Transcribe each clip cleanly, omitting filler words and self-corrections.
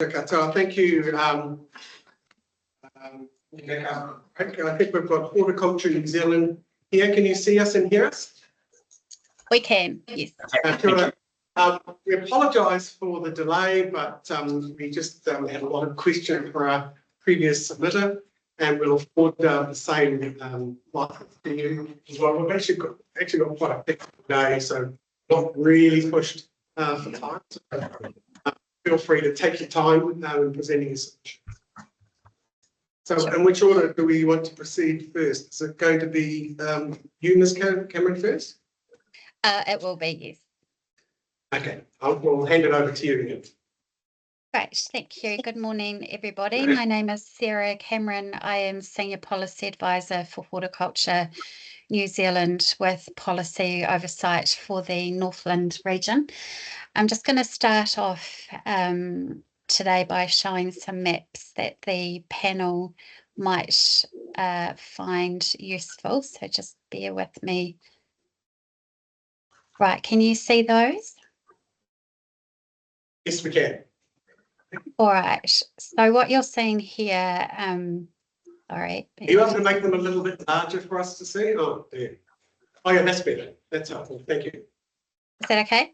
So thank you. I think we've got Horticulture New Zealand here. Can you see us and hear us? We can, yes. We apologise for the delay, but we just had a lot of questions for our previous submitter, and we'll afford the same license to you as well. We've actually got quite a big day, so not really pushed for time. So, feel free to take your time in presenting your solution. So, in which order do we want to proceed first? Is it going to be you, Ms. Cameron, first? It will be, yes. Okay, we'll hand it over to you again. Great, thank you. Good morning, everybody. My name is Sarah Cameron. I am Senior Policy Advisor for Horticulture New Zealand with policy oversight for the Northland region. I'm just going to start off today by showing some maps that the panel might find useful. So just bear with me. Right, can you see those? Yes, we can. All right, so what you're seeing here, sorry. Are you able to make them a little bit larger for us to see? Oh, yeah. Oh, yeah, that's better. That's helpful. Thank you. Is that okay?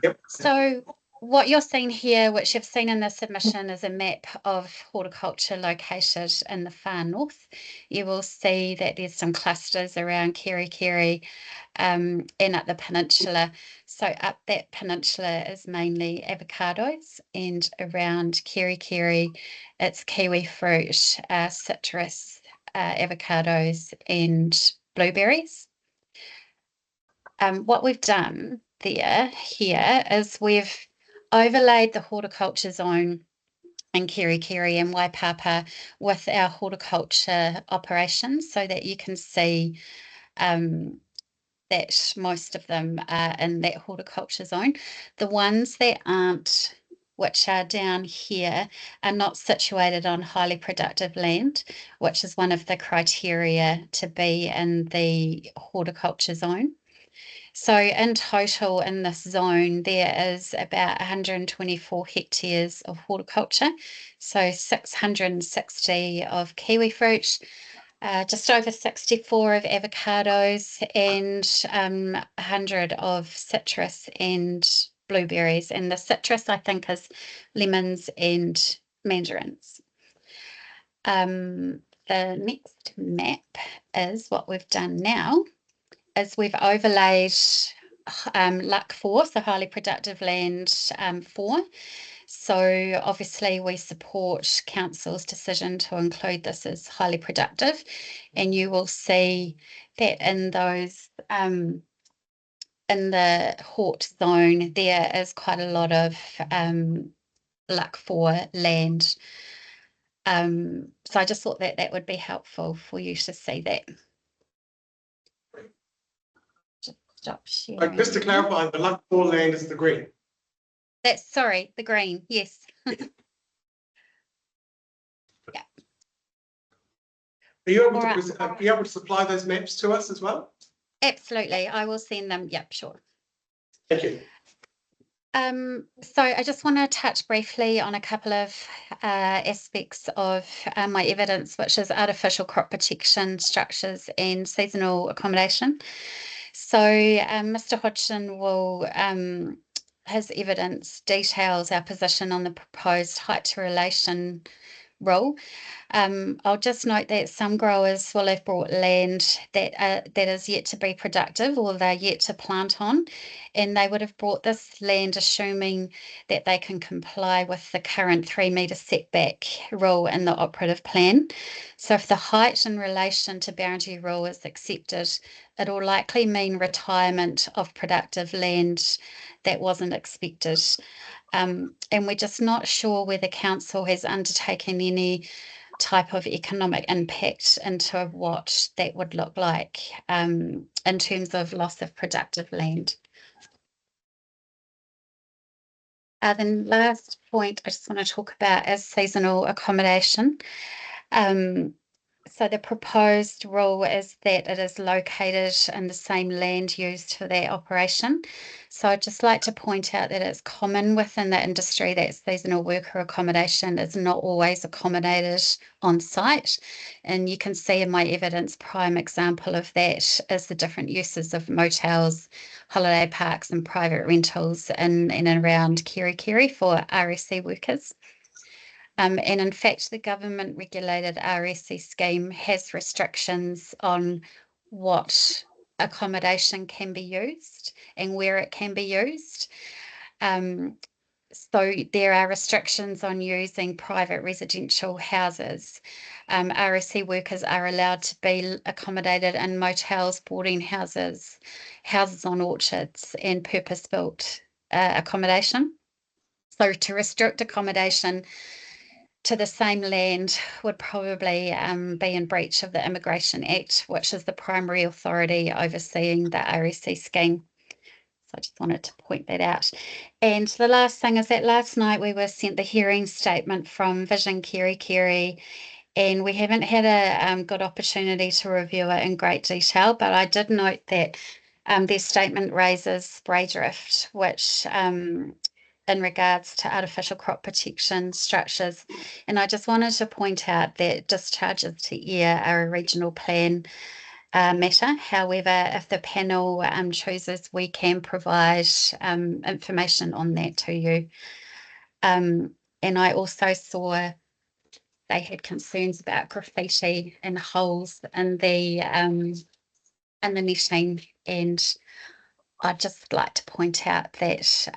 Yep. So what you're seeing here, which you've seen in the submission, is a map of horticulture located in the far north. You will see that there's some clusters around Kerikeri and up the peninsula. So up that peninsula is mainly avocados, and around Kerikeri, it's kiwi fruit, citrus, avocados and blueberries. What we've done here is we've overlaid the horticulture zone in Kerikeri and Waipapa with our horticulture operations so that you can see that most of them are in that horticulture zone. The ones that aren't, which are down here, are not situated on highly productive land, which is one of the criteria to be in the horticulture zone. So in total in this zone, there is about 124 hectares of horticulture, so 660 of kiwi fruit, just over 64 of avocados, and 100 of citrus and blueberries. And the citrus, I think, is lemons and mandarins. The next map is what we've done now. Is we've overlaid LUC 4, so highly productive land 4. So obviously we support council's decision to include this as highly productive, and you will see that in those in the Hort zone there is quite a lot of LUC 4 land. So I just thought that would be helpful for you to see that. Stop sharing. Just to clarify, the LUC 4 land is the green. That's sorry, the green, yes. Yeah. Are you able to supply those maps to us as well? Absolutely, I will send them. Yep, sure. Thank you. So I just want to touch briefly on a couple of aspects of my evidence, which is artificial crop protection structures and seasonal accommodation. So Mr. Hodgson will, his evidence details our position on the proposed height to relation rule. I'll just note that some growers will have brought land that is yet to be productive, or they're yet to plant on, and they would have brought this land assuming that they can comply with the current 3 metre setback rule in the operative plan. So if the height in relation to boundary rule is accepted, it will likely mean retirement of productive land that wasn't expected. And we're just not sure whether council has undertaken any type of economic impact into what that would look like in terms of loss of productive land. The last point I just want to talk about is seasonal accommodation. So the proposed rule is that it is located in the same land used for that operation. So I'd just like to point out that it's common within the industry that seasonal worker accommodation is not always accommodated on site. And you can see in my evidence, prime example of that is the different uses of motels, holiday parks and private rentals in and around Kerikeri for RSC workers. And in fact, the government regulated RSC scheme has restrictions on what accommodation can be used and where it can be used. So there are restrictions on using private residential houses. RSC workers are allowed to be accommodated in motels, boarding houses, houses on orchards, and purpose-built accommodation. So to restrict accommodation to the same land would probably be in breach of the Immigration Act, which is the primary authority overseeing the RSC scheme. So I just wanted to point that out. And the last thing is that last night we were sent the hearing statement from Vision Kerikeri, and we haven't had a good opportunity to review it in great detail, but I did note that their statement raises spray drift, which in regards to artificial crop protection structures. And I just wanted to point out that discharges to air are a regional plan matter. However, if the panel chooses, we can provide information on that to you. And I also saw they had concerns about graffiti and holes in the netting, and I'd just like to point out that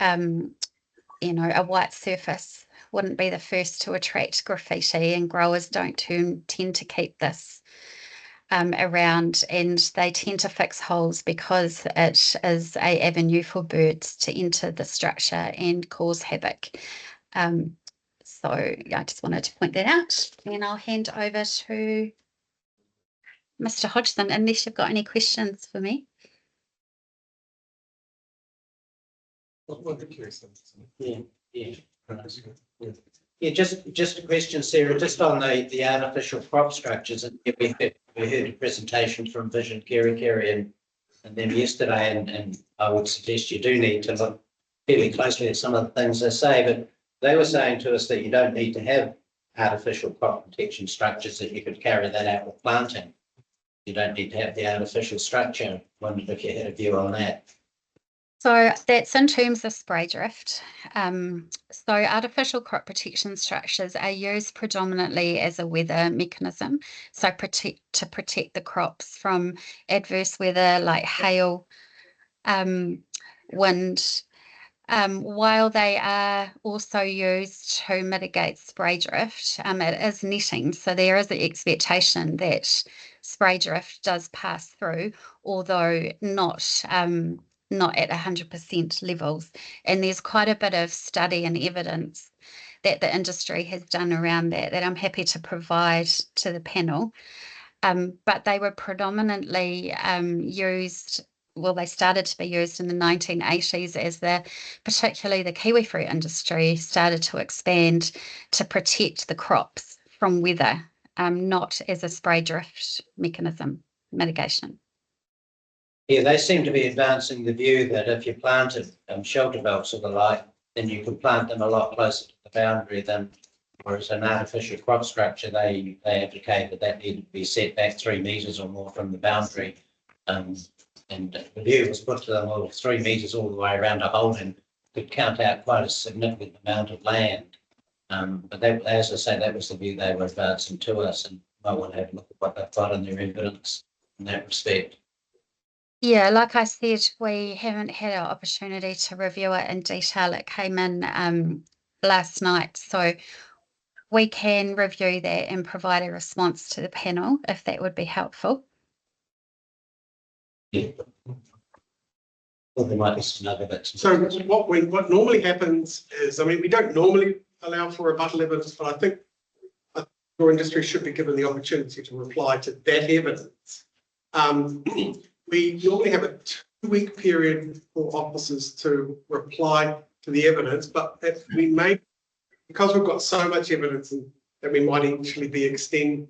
a white surface wouldn't be the first to attract graffiti, and growers don't tend to keep this around, and they tend to fix holes because it is an avenue for birds to enter the structure and cause havoc. So yeah, I just wanted to point that out, and I'll hand over to Mr. Hodgson unless you've got any questions for me. Yeah, just a question, Sarah, just on the artificial crop structures. And we heard a presentation from Vision Kerikeri and them yesterday, and I would suggest you do need to look fairly closely at some of the things they say. But they were saying to us that you don't need to have artificial crop protection structures, that you could carry that out with planting. You don't need to have the artificial structure. Wondered if you had a view on that. So that's in terms of spray drift. So artificial crop protection structures are used predominantly as a weather mechanism. So to protect the crops from adverse weather like hail, wind, while they are also used to mitigate spray drift, it is netting. So there is the expectation that spray drift does pass through, although not at 100% levels. And there's quite a bit of study and evidence that the industry has done around that I'm happy to provide to the panel. But they were predominantly used, well, they started to be used in the 1980s as particularly the kiwi fruit industry started to expand to protect the crops from weather, not as a spray drift mechanism mitigation. Yeah, they seem to be advancing the view that if you planted shelter belts or the like, then you could plant them a lot closer to the boundary than, whereas an artificial crop structure, they advocate that needed to be set back 3 metres or more from the boundary. And the view was put to them, well, 3 metres all the way around a holding could count out quite a significant amount of land. But they, as I say, that was the view they were advancing to us, and I want to have a look at what they've got in their evidence in that respect. Yeah, like I said, we haven't had an opportunity to review it in detail. It came in last night, so we can review that and provide a response to the panel if that would be helpful. Yeah. Well, there might be some other bits. So what normally happens is, I mean, we don't normally allow for rebuttal evidence, but I think your industry should be given the opportunity to reply to that evidence. We normally have a 2-week period for officers to reply to the evidence, but if we may, because we've got so much evidence that we might actually be extending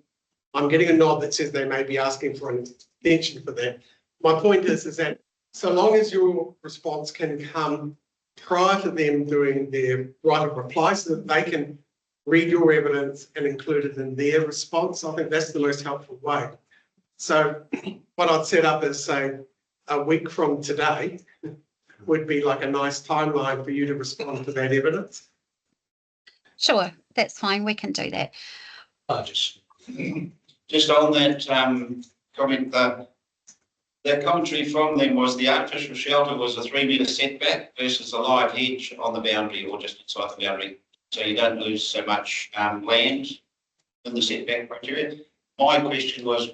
I'm getting a nod that says they may be asking for an extension for that. My point is that so long as your response can come prior to them doing their right of reply so that they can read your evidence and include it in their response, I think that's the most helpful way. So what I'd set up is, say, a week from today would be like a nice timeline for you to respond to that evidence. Sure, that's fine. We can do that. I just on that comment, the commentary from them was the artificial shelter was a 3 metre setback versus a live hedge on the boundary or just inside the boundary. So you don't lose so much land in the setback criteria. My question was,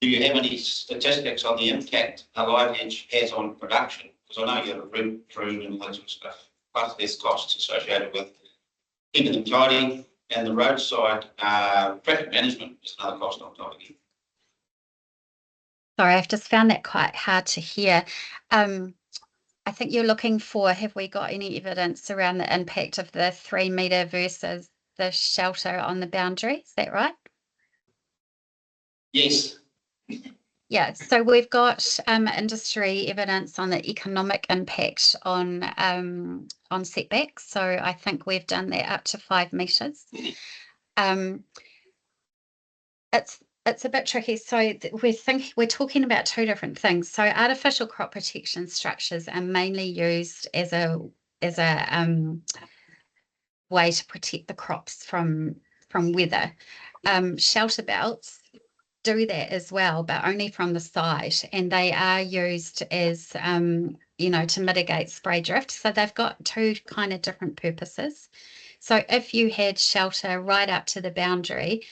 do you have any statistics on the impact a live hedge has on production? Because I know you have a root prune and all that sort of stuff. Plus there's costs associated with keeping them tidy, and the roadside traffic management is another cost on top of it. Sorry, I've just found that quite hard to hear. I think you're looking for, have we got any evidence around the impact of the 3 metre versus the shelter on the boundary? Is that right? Yes. Yeah, so we've got industry evidence on the economic impact on setbacks. So I think we've done that up to 5 metres. It's a bit tricky. So we're talking about two different things. So artificial crop protection structures are mainly used as a way to protect the crops from weather. Shelter belts do that as well, but only from the side, and they are used as to mitigate spray drift. So they've got two kind of different purposes. So if you had shelter right up to the boundary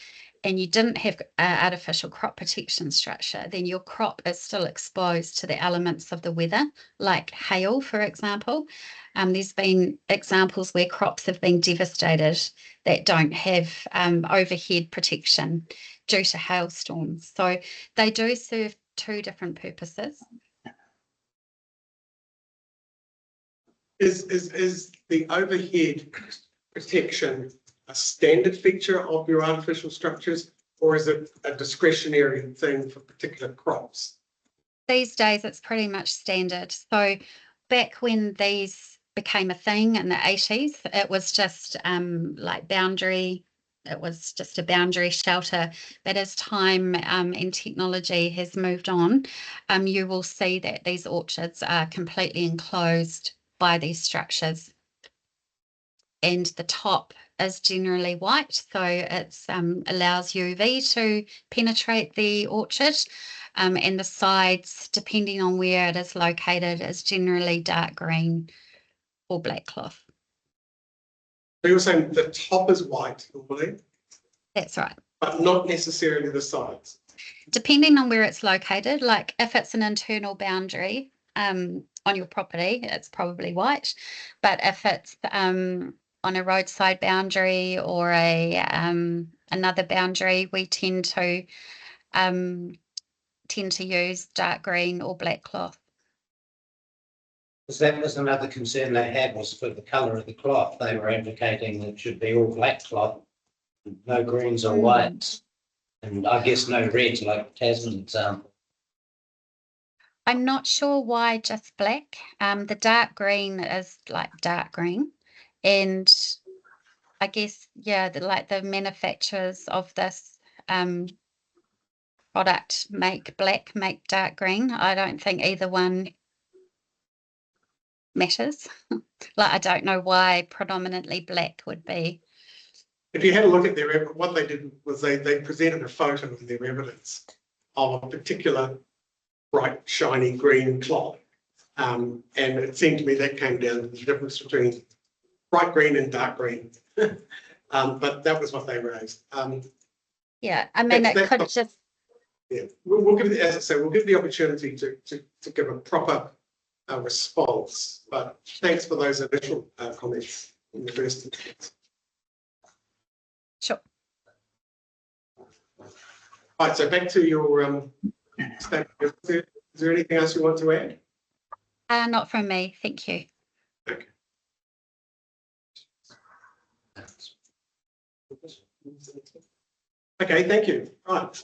and you didn't have artificial crop protection structure, then your crop is still exposed to the elements of the weather, like hail, for example. There's been examples where crops have been devastated that don't have overhead protection due to hailstorms. So they do serve two different purposes. Is the overhead protection a standard feature of your artificial structures, or is it a discretionary thing for particular crops? These days, it's pretty much standard. So back when these became a thing in the 80s, it was just like boundary. It was just a boundary shelter. But as time and technology has moved on, you will see that these orchards are completely enclosed by these structures. And the top is generally white, so it allows UV to penetrate the orchard, and the sides, depending on where it is located, is generally dark green or black cloth. So you're saying the top is white normally? That's right. But not necessarily the sides? Depending on where it's located, like if it's an internal boundary on your property, it's probably white, but if it's on a roadside boundary or another boundary, we tend to use dark green or black cloth. Because that was another concern they had, was for the colour of the cloth. They were advocating that it should be all black cloth, no greens or whites, and I guess no reds like Tasman example. I'm not sure why just black. The dark green is like dark green, and I guess, yeah, the manufacturers of this product make dark green. I don't think either one matters. Like, I don't know why predominantly black would be. If you had a look at their, what they did was they presented a photo of their evidence of a particular bright, shiny green cloth. And it seemed to me that came down to the difference between bright green and dark green. But that was what they raised. Yeah, I mean, it could just. Yeah, we'll give, as I say, we'll give the opportunity to give a proper response. But thanks for those initial comments in the first instance. Sure. Right, so back to your statement. Is there anything else you want to add? Not from me, thank you. Okay. Okay, thank you. Right.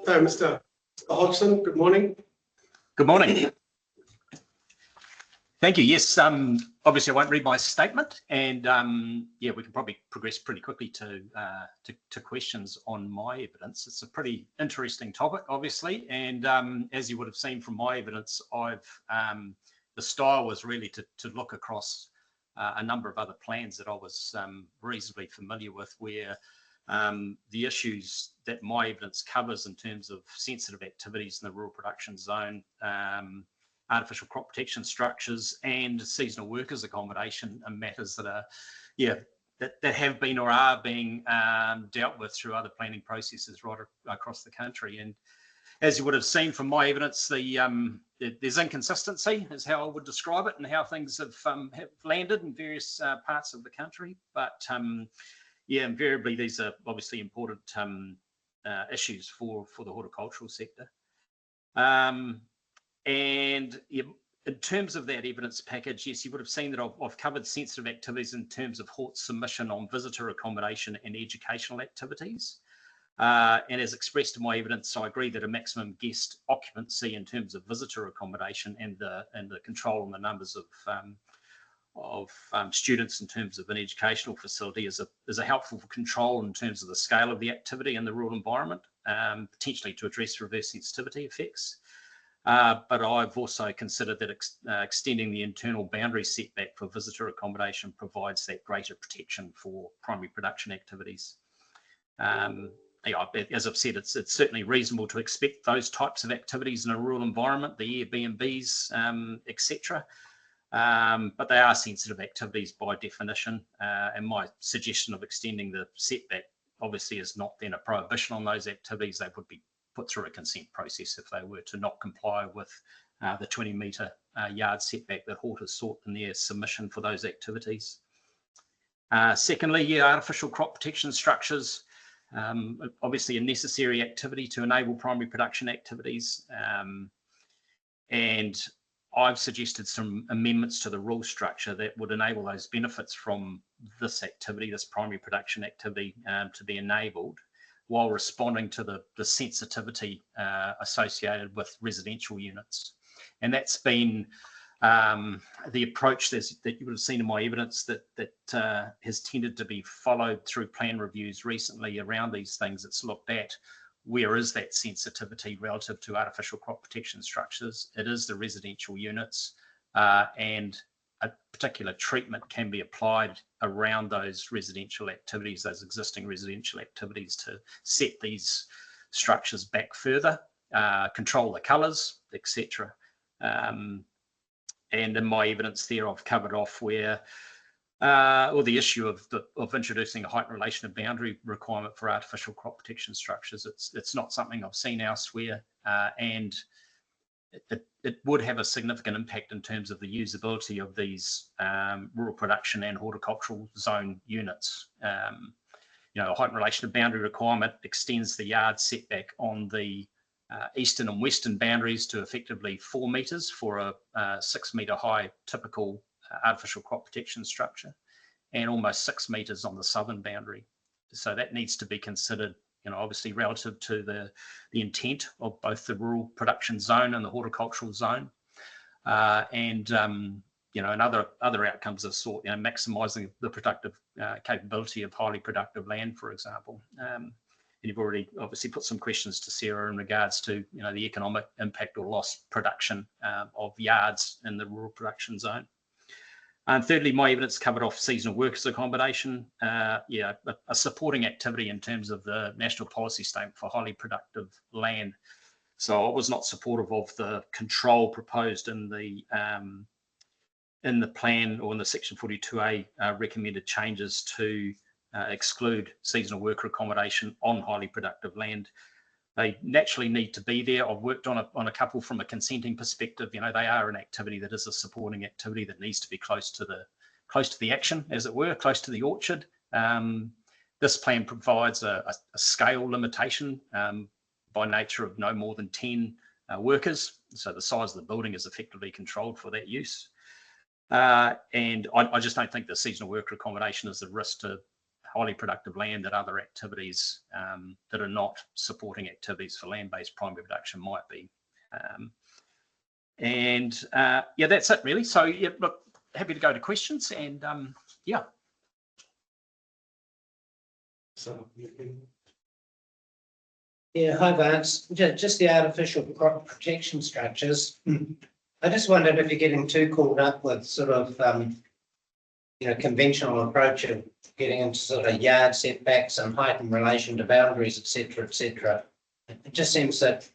So, Mr. Hodgson, good morning. Good morning. Thank you. Yes, obviously I won't read my statement, and yeah, we can probably progress pretty quickly to questions on my evidence. It's a pretty interesting topic, obviously, and as you would have seen from my evidence, the style was really to look across a number of other plans that I was reasonably familiar with, where the issues that my evidence covers in terms of sensitive activities in the rural production zone, artificial crop protection structures, and seasonal workers accommodation are matters that are, that have been or are being dealt with through other planning processes right across the country. And as you would have seen from my evidence, there's inconsistency is how I would describe it, and how things have landed in various parts of the country. But yeah, invariably these are obviously important issues for the horticultural sector. And in terms of that evidence package, yes, you would have seen that I've covered sensitive activities in terms of Hort's submission on visitor accommodation and educational activities. And as expressed in my evidence, I agree that a maximum guest occupancy in terms of visitor accommodation and the control on the numbers of students in terms of an educational facility is a helpful control in terms of the scale of the activity in the rural environment, potentially to address reverse sensitivity effects. But I've also considered that extending the internal boundary setback for visitor accommodation provides that greater protection for primary production activities. As I've said, it's certainly reasonable to expect those types of activities in a rural environment, the Airbnbs, etc. But they are sensitive activities by definition, and my suggestion of extending the setback obviously is not then a prohibition on those activities. They would be put through a consent process if they were to not comply with the 20-metre yard setback that Hort has sought in their submission for those activities. Secondly, artificial crop protection structures, obviously a necessary activity to enable primary production activities, and I've suggested some amendments to the rule structure that would enable those benefits from this activity, this primary production activity, to be enabled, while responding to the sensitivity associated with residential units. And that's been the approach that you would have seen in my evidence that has tended to be followed through plan reviews recently around these things. It's looked at where is that sensitivity relative to artificial crop protection structures. It is the residential units, and a particular treatment can be applied around those residential activities, those existing residential activities, to set these structures back further, control the colours, etc. And in my evidence there, I've covered off where, or the issue of introducing a height relation of boundary requirement for artificial crop protection structures. It's not something I've seen elsewhere, and it would have a significant impact in terms of the usability of these rural production and horticultural zone units. A height relation of boundary requirement extends the yard setback on the eastern and western boundaries to effectively 4 metres for a 6 metre high typical artificial crop protection structure, and almost 6 metres on the southern boundary. So that needs to be considered, obviously relative to the intent of both the rural production zone and the horticultural zone, and other outcomes of sort, maximising the productive capability of highly productive land, for example. And you've already obviously put some questions to Sarah in regards to the economic impact or lost production of yards in the rural production zone. And thirdly, my evidence covered off seasonal workers accommodation, a supporting activity in terms of the national policy statement for highly productive land. So I was not supportive of the control proposed in the plan, or in the section 42A recommended changes to exclude seasonal worker accommodation on highly productive land. They naturally need to be there. I've worked on a couple from a consenting perspective. They are an activity that is a supporting activity that needs to be close to the action, as it were, close to the orchard. This plan provides a scale limitation by nature of no more than 10 workers. So the size of the building is effectively controlled for that use. And I just don't think the seasonal worker accommodation is the risk to highly productive land that other activities that are not supporting activities for land-based primary production might be. Yeah, that's it really. So yeah, look, happy to go to questions and yeah. So you can. Yeah, hi Vance. Just the artificial crop protection structures. I just wondered if you're getting too caught up with sort of, conventional approach of getting into sort of yard setbacks and height in relation to boundaries, etc., etc. It just seems that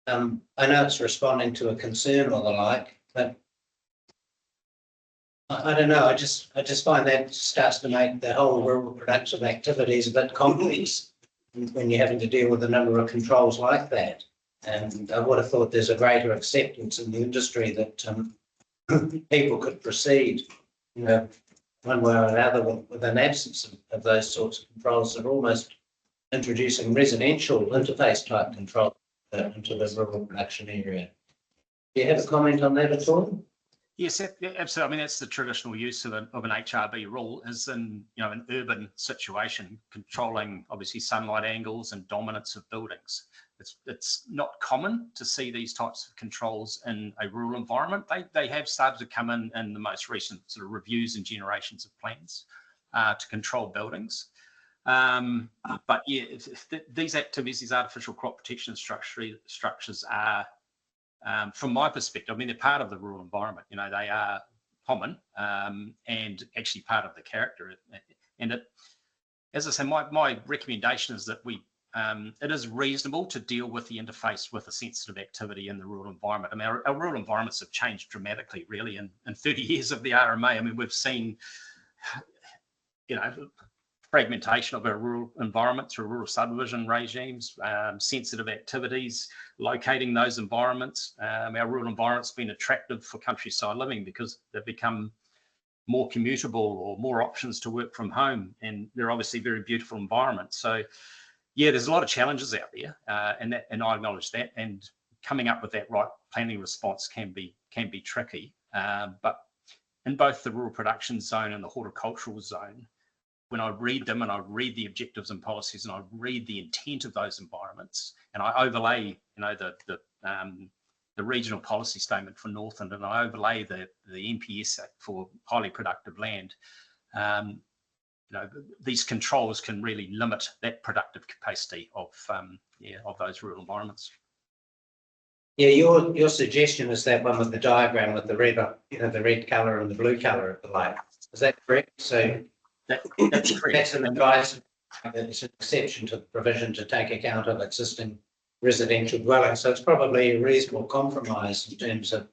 I know it's responding to a concern or the like, but I don't know. I just find that starts to make the whole rural production activities a bit complex when you're having to deal with a number of controls like that. And I would have thought there's a greater acceptance in the industry that people could proceed, one way or another with an absence of those sorts of controls. They're almost introducing residential interface type control into the rural production area. Do you have a comment on that at all? Yes, absolutely. I mean, that's the traditional use of an HRB rule is in, an urban situation, controlling obviously sunlight angles and dominance of buildings. It's not common to see these types of controls in a rural environment. They have started to come in the most recent sort of reviews and generations of plans to control buildings. But yeah, these activities, these artificial crop protection structures are, from my perspective, I mean, they're part of the rural environment. They are common and actually part of the character. And as I say, my recommendation is that it is reasonable to deal with the interface with a sensitive activity in the rural environment. I mean, our rural environments have changed dramatically, really, in 30 years of the RMA. I mean, we've seen, fragmentation of our rural environment through rural subdivision regimes, sensitive activities, locating those environments. Our rural environment's been attractive for countryside living because they've become more commutable or more options to work from home, and they're obviously very beautiful environments. So yeah, there's a lot of challenges out there, and I acknowledge that, and coming up with that right planning response can be tricky. But in both the rural production zone and the horticultural zone, when I read them and I read the objectives and policies and I read the intent of those environments, and I overlay, the regional policy statement for Northland, and I overlay the NPS for highly productive land, these controls can really limit that productive capacity of those rural environments. Yeah, your suggestion is that one with the diagram with the red, the red colour and the blue colour at the light. Is that correct? So that's correct. That's an advice. It's an exception to the provision to take account of existing residential dwellings. So it's probably a reasonable compromise in terms of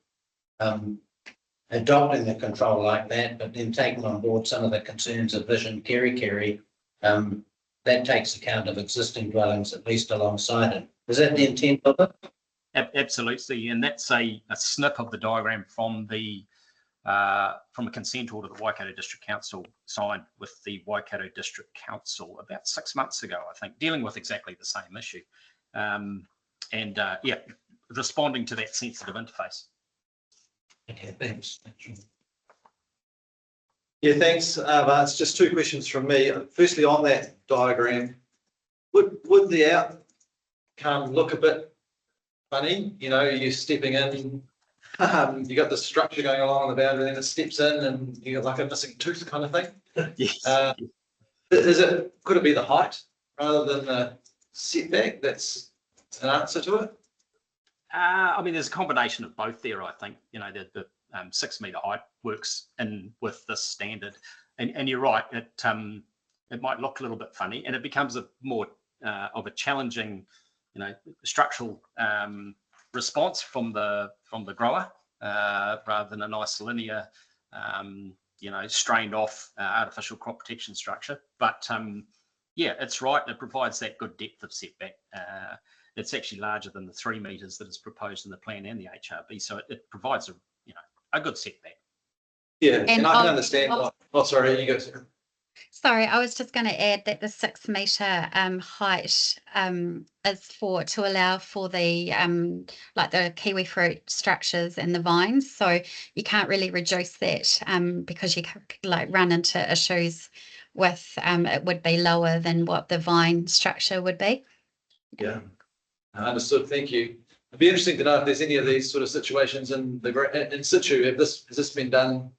adopting the control like that, but then taking on board some of the concerns of vision kerry, that takes account of existing dwellings at least alongside it. Is that the intent of it? Absolutely, and that's a snip of the diagram from a consent order that Waikato District Council signed with the Waikato District Council about 6 months ago, I think, dealing with exactly the same issue, responding to that sensitive interface. Okay, thanks. Yeah, thanks, Vance. Just two questions from me. Firstly, on that diagram, would the outcome look a bit funny? You're stepping in, you got the structure going along on the boundary, then it steps in, and you got like a missing tooth kind of thing. Yes. Could it be the height rather than the setback that's an answer to it? I mean, there's a combination of both there, I think. The 6 metre height works in with this standard. And you're right, it might look a little bit funny, and it becomes a more of a challenging, structural response from the grower rather than a nice linear, strained off artificial crop protection structure. But yeah, it's right. It provides that good depth of setback. It's actually larger than the 3 metres that is proposed in the plan and the HRB, so it provides a good setback. Yeah, and I can understand. Sorry, you go. Sorry, I was just going to add that the 6 metre height is to allow for the like the kiwi fruit structures and the vines. So you can't really reduce that because you run into issues with it would be lower than what the vine structure would be. Yeah, understood. Thank you. It'd be interesting to know if there's any of these sort of situations in the in situ. Has this been done?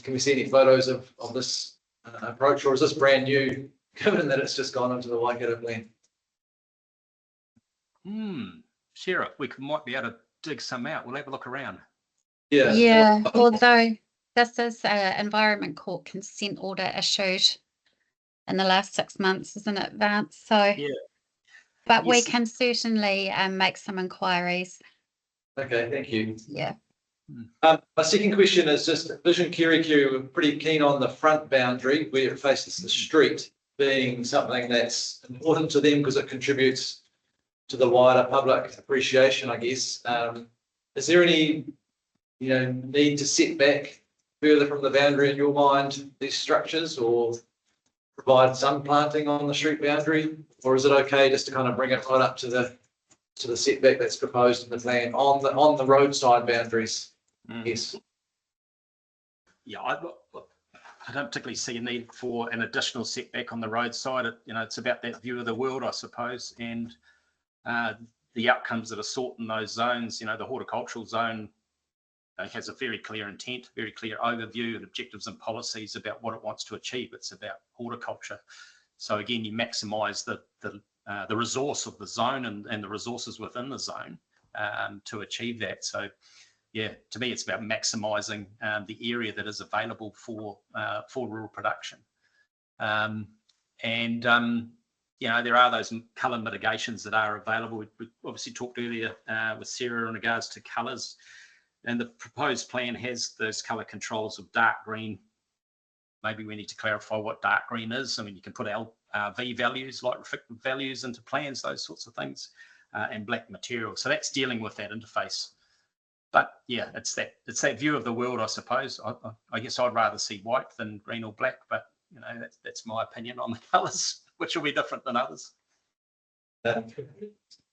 Can we see any photos of this approach, or is this brand new, given that it's just gone into the Waikato plan? Sarah, might be able to dig some out. We'll have a look around. Yeah. Yeah, although this is an Environment Court consent order issued in the last 6 months, isn't it, Vance? So, Yeah. but we Yes. can certainly make some inquiries. Okay, thank you. Yeah. My second question is just Vision Kirikiri, we're pretty keen on the front boundary where it faces the street being something that's important to them because it contributes to the wider public appreciation, I guess. Is there any, need to set back further from the boundary in your mind, these structures, or provide some planting on the street boundary? Or is it okay just to kind of bring it right up to the setback that's proposed in the plan on the roadside boundaries? Yes. Yeah, I don't particularly see a need for an additional setback on the roadside. It's about that view of the world, I suppose, and the outcomes that are sought in those zones. The horticultural zone has a very clear intent, very clear overview and objectives and policies about what it wants to achieve. It's about horticulture. So again, you maximise the resource of the zone and the resources within the zone to achieve that. So yeah, to me, it's about maximising the area that is available for rural production. There are those colour mitigations that are available. We obviously talked earlier with Sarah in regards to colours, and the proposed plan has those colour controls of dark green. Maybe we need to clarify what dark green is. I mean, you can put LV values, light reflective values, into plans, those sorts of things, and black material. So that's dealing with that interface. But yeah, it's that view of the world, I suppose. I guess I'd rather see white than green or black, but that's my opinion on the colours, which will be different than others. Yeah,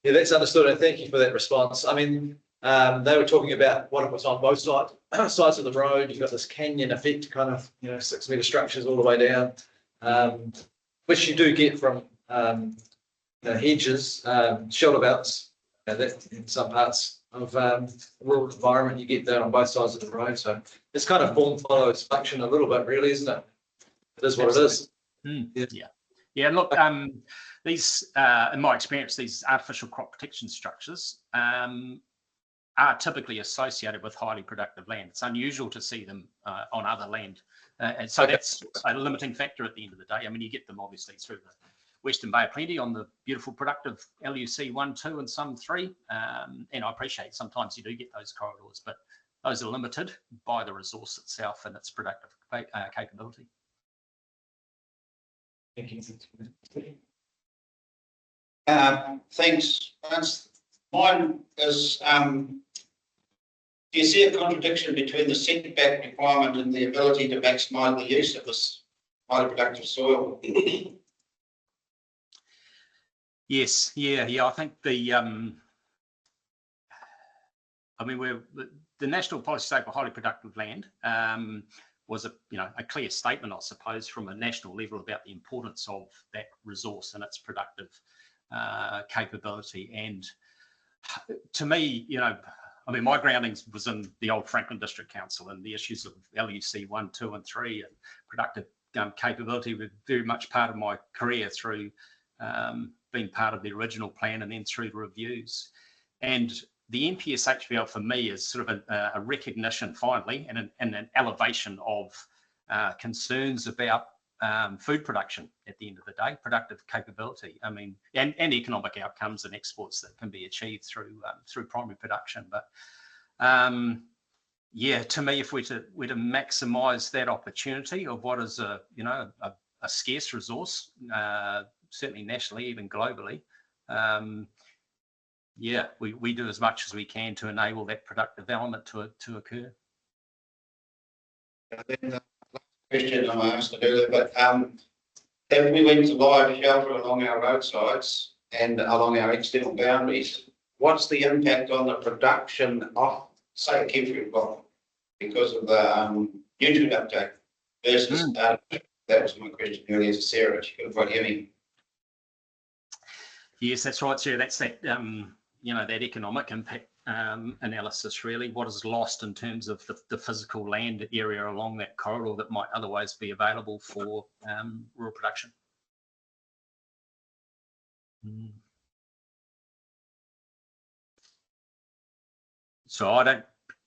that's understood, and thank you for that response. I mean, they were talking about what it was on both sides of the road. You've got this canyon effect, kind of 6-metre structures all the way down, which you do get from hedges, shelter belts. That in some parts of rural environment you get that on both sides of the road. So it's kind of form follows function a little bit, really, isn't it? It is what it is. Yeah. Look, these, in my experience, these artificial crop protection structures are typically associated with highly productive land. It's unusual to see them on other land, and so that's a limiting factor at the end of the day. I mean, you get them obviously through the Western Bay of Plenty on the beautiful productive LUC 1, 2 and some 3, and I appreciate sometimes you do get those corridors, but those are limited by the resource itself and its productive capability. Thank you. Thanks, Vance. Mine is, do you see a contradiction between the setback requirement and the ability to maximise the use of this highly productive soil? Yes, yeah. I think the national policy statement for highly productive land was a clear statement, I suppose, from a national level about the importance of that resource and its productive capability. And to me, my groundings was in the old Franklin District Council, and the issues of LUC 1, 2 and 3 and productive capability were very much part of my career through being part of the original plan and then through the reviews. And the NPS HPL for me is sort of a recognition finally and an elevation of concerns about food production at the end of the day, productive capability. I mean, and economic outcomes and exports that can be achieved through primary production. But to me, if we're to maximise that opportunity of what is a scarce resource, certainly nationally, even globally, we do as much as we can to enable that productive element to occur. Question I asked earlier, but if we went to live shelter along our roadsides and along our external boundaries, what's the impact on the production of, say, kiwi crop because of the nutrient uptake versus That was my question earlier to Sarah. She could quite hear me. Yes, that's right, Sarah. That's that, you know, that economic impact analysis, really. What is lost in terms of the physical land area along that corridor that might otherwise be available for rural production. So I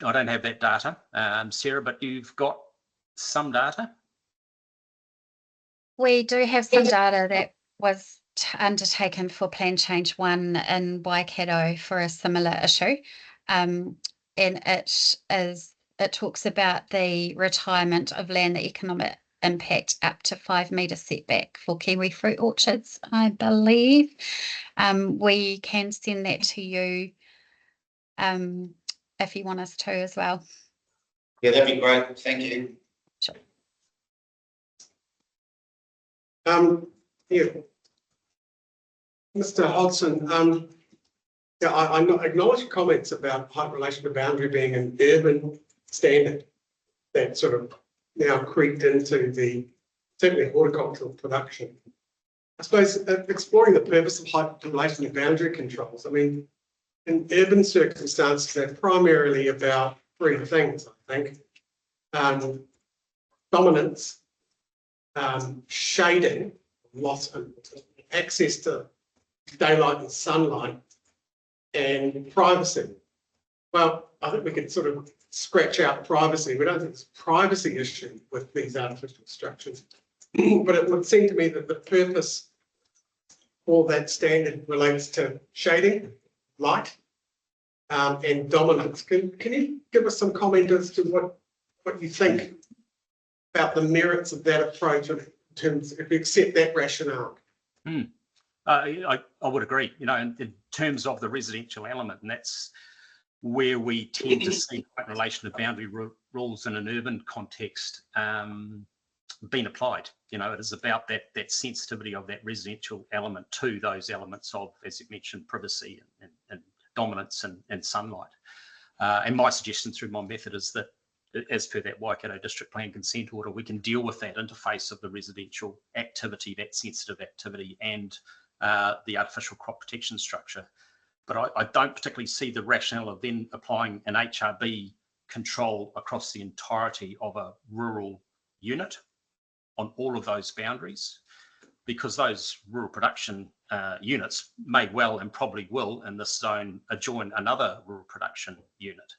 don't have that data, Sarah, but you've got some data. We do have some data that was undertaken for Plan Change 1 in Waikato for a similar issue. And it talks about the retirement of land, the economic impact up to 5 metre setback for kiwi fruit orchards, I believe. We can send that to you if you want us to as well. Yeah, that'd be great. Thank you. Sure. Yeah. Mr. Hodson, yeah, I acknowledge your comments about height relation to boundary being an urban standard that sort of now creeped into the certainly horticultural production. I suppose exploring the purpose of height relation to boundary controls. I mean, in urban circumstances, they're primarily about 3 things, I think. Dominance, shading, loss of access to daylight and sunlight, and privacy. Well, I think we could sort of scratch out privacy. We don't think there's a privacy issue with these artificial structures, but it would seem to me that the purpose for that standard relates to shading, light, and dominance. Can you give us some comment as to what you think about the merits of that approach in terms, if we accept that rationale? I would agree, you know, in terms of the residential element, and that's where we tend to see in relation to boundary rules in an urban context being applied. You know, it is about that sensitivity of that residential element to those elements of, as you mentioned, privacy and dominance and sunlight. And my suggestion through my method is that, as per that Waikato District Plan consent order, we can deal with that interface of the residential activity, that sensitive activity, and the artificial crop protection structure. But I don't particularly see the rationale of then applying an HRB control across the entirety of a rural unit on all of those boundaries, because those rural production units may well and probably will in this zone adjoin another rural production unit.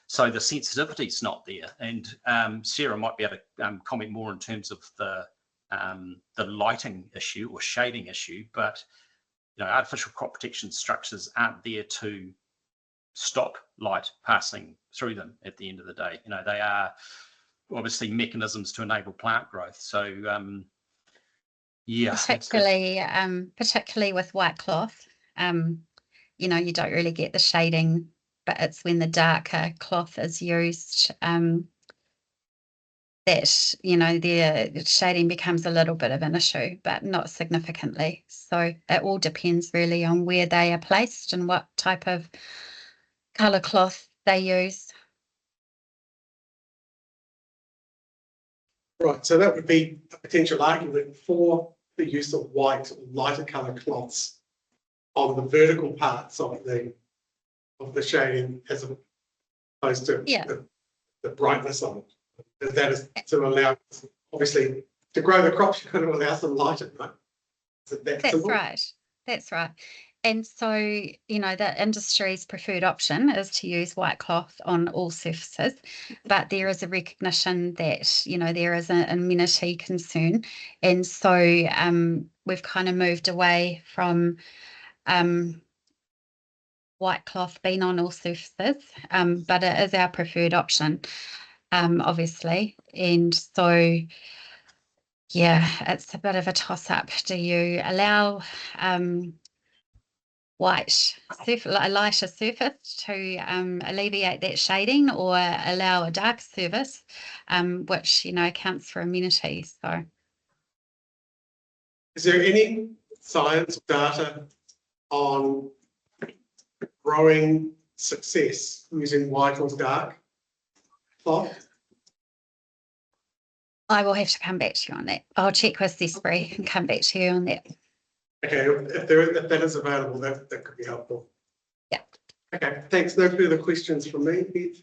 So the sensitivity is not there. And Sarah might be able to comment more in terms of the lighting issue or shading issue, but you know, artificial crop protection structures aren't there to stop light passing through them at the end of the day. You know, they are obviously mechanisms to enable plant growth. So yeah, particularly with white cloth, you know, you don't really get the shading, but it's when the darker cloth is used that, you know, the shading becomes a little bit of an issue, but not significantly. So it all depends really on where they are placed and what type of colour cloth they use. Right, so that would be a potential argument for the use of white or lighter coloured cloths on the vertical parts of the shading as opposed to the brightness of it. That is to allow, obviously, to grow the crops, you've got to allow some light, right? That's right. That's right. And so, you know, the industry's preferred option is to use white cloth on all surfaces, but there is a recognition that, you know, there is an amenity concern. And so we've kind of moved away from white cloth being on all surfaces, but it is our preferred option, obviously. And so, yeah, it's a bit of a toss-up. Do you allow a lighter surface to alleviate that shading, or allow a dark surface, which, you know, accounts for amenity? So, is there any science data on growing success using white or dark cloth? I will have to come back to you on that. I'll check with Cesbury and come back to you on that. Okay, if that is available, that could be helpful. Yeah. Okay, thanks. No further questions from me.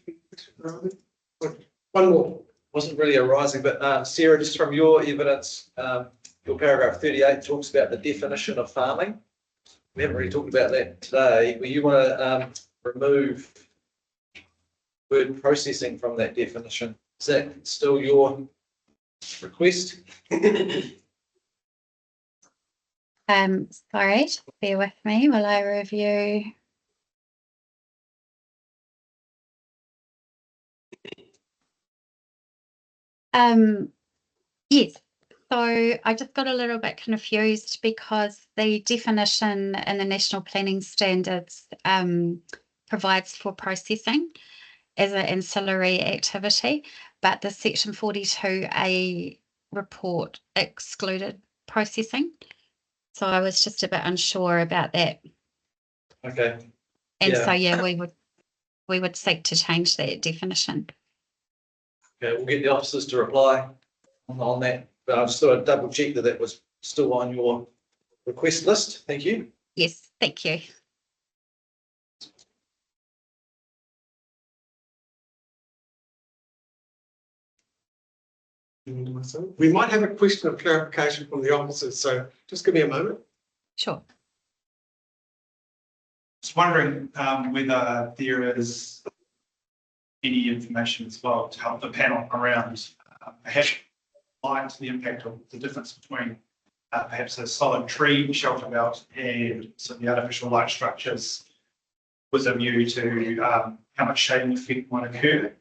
One more. Wasn't really arising, but Sarah, just from your evidence, your paragraph 38 talks about the definition of farming. We haven't really talked about that today. But you want to remove word processing from that definition. Is that still your request? Sorry, bear with me while I review. Yes, so I just got a little bit confused because the definition in the National Planning Standards provides for processing as an ancillary activity, but the Section 42A report excluded processing. So I was just a bit unsure about that. Okay. And Yeah. so, yeah, we would seek to change that definition. Okay, we'll get the officers to reply on that, but I just thought I'd double check that that was still on your request list. Thank you. Yes, thank you. We might have a question of clarification from the officers, so just give me a moment. Sure. Just wondering whether there is any information as well to help the panel around perhaps light the impact of the difference between perhaps a solid tree shelter belt and some of the artificial light structures with a view to how much shading effect might occur.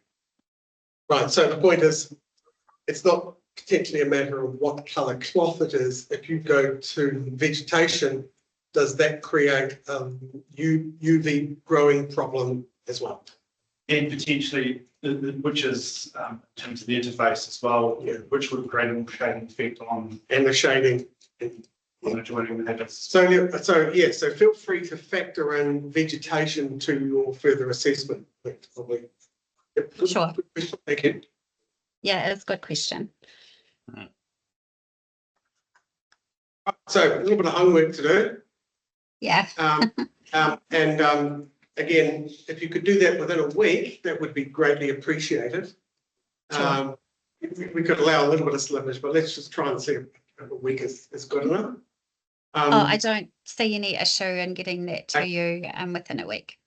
Right, so the point is, it's not potentially a matter of what colour cloth it is. If you go to vegetation, does that create UV growing problem as well? And potentially, which is in terms of the interface as well, Yeah. which would create a more shading effect on And the shading. the adjoining habits. So feel free to factor in vegetation to your further assessment. Probably. Yep, good, Sure. good question. Thank you. Yeah, it's a good question. So a little bit of homework to do. Yeah. Again, if you could do that within a week, that would be greatly appreciated. Sure. We could allow a little bit of slippage, but let's just try and see if a week is good enough. I don't see any issue in getting that to you within a week.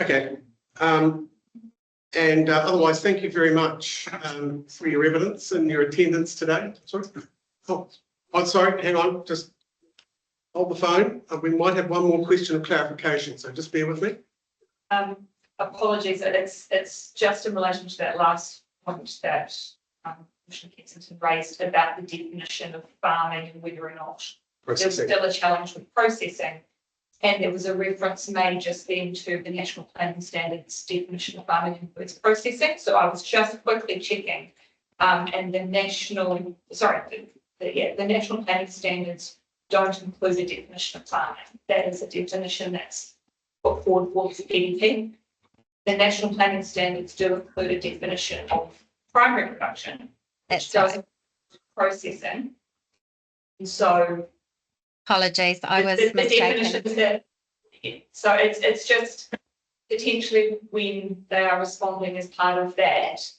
Okay. Otherwise, thank you very much for your evidence and your attendance today. Sorry. Oh, sorry. Hang on. Just hold the phone. We might have one more question of clarification, so just bear with me. Apologies, it's just in relation to that last point that Commissioner Kensington raised about the definition of farming and whether or not there's still a challenge with processing. And there was a reference made just then to the National Planning Standards definition of farming includes processing. So I was just quickly checking, and the National Planning Standards don't include a definition of farming. That is a definition that's put forward for the PDP. The National Planning Standards do include a definition of primary production, which does include processing. And so, apologies, I was the mistaken. definitions that, so it's just potentially when they are responding as part of that,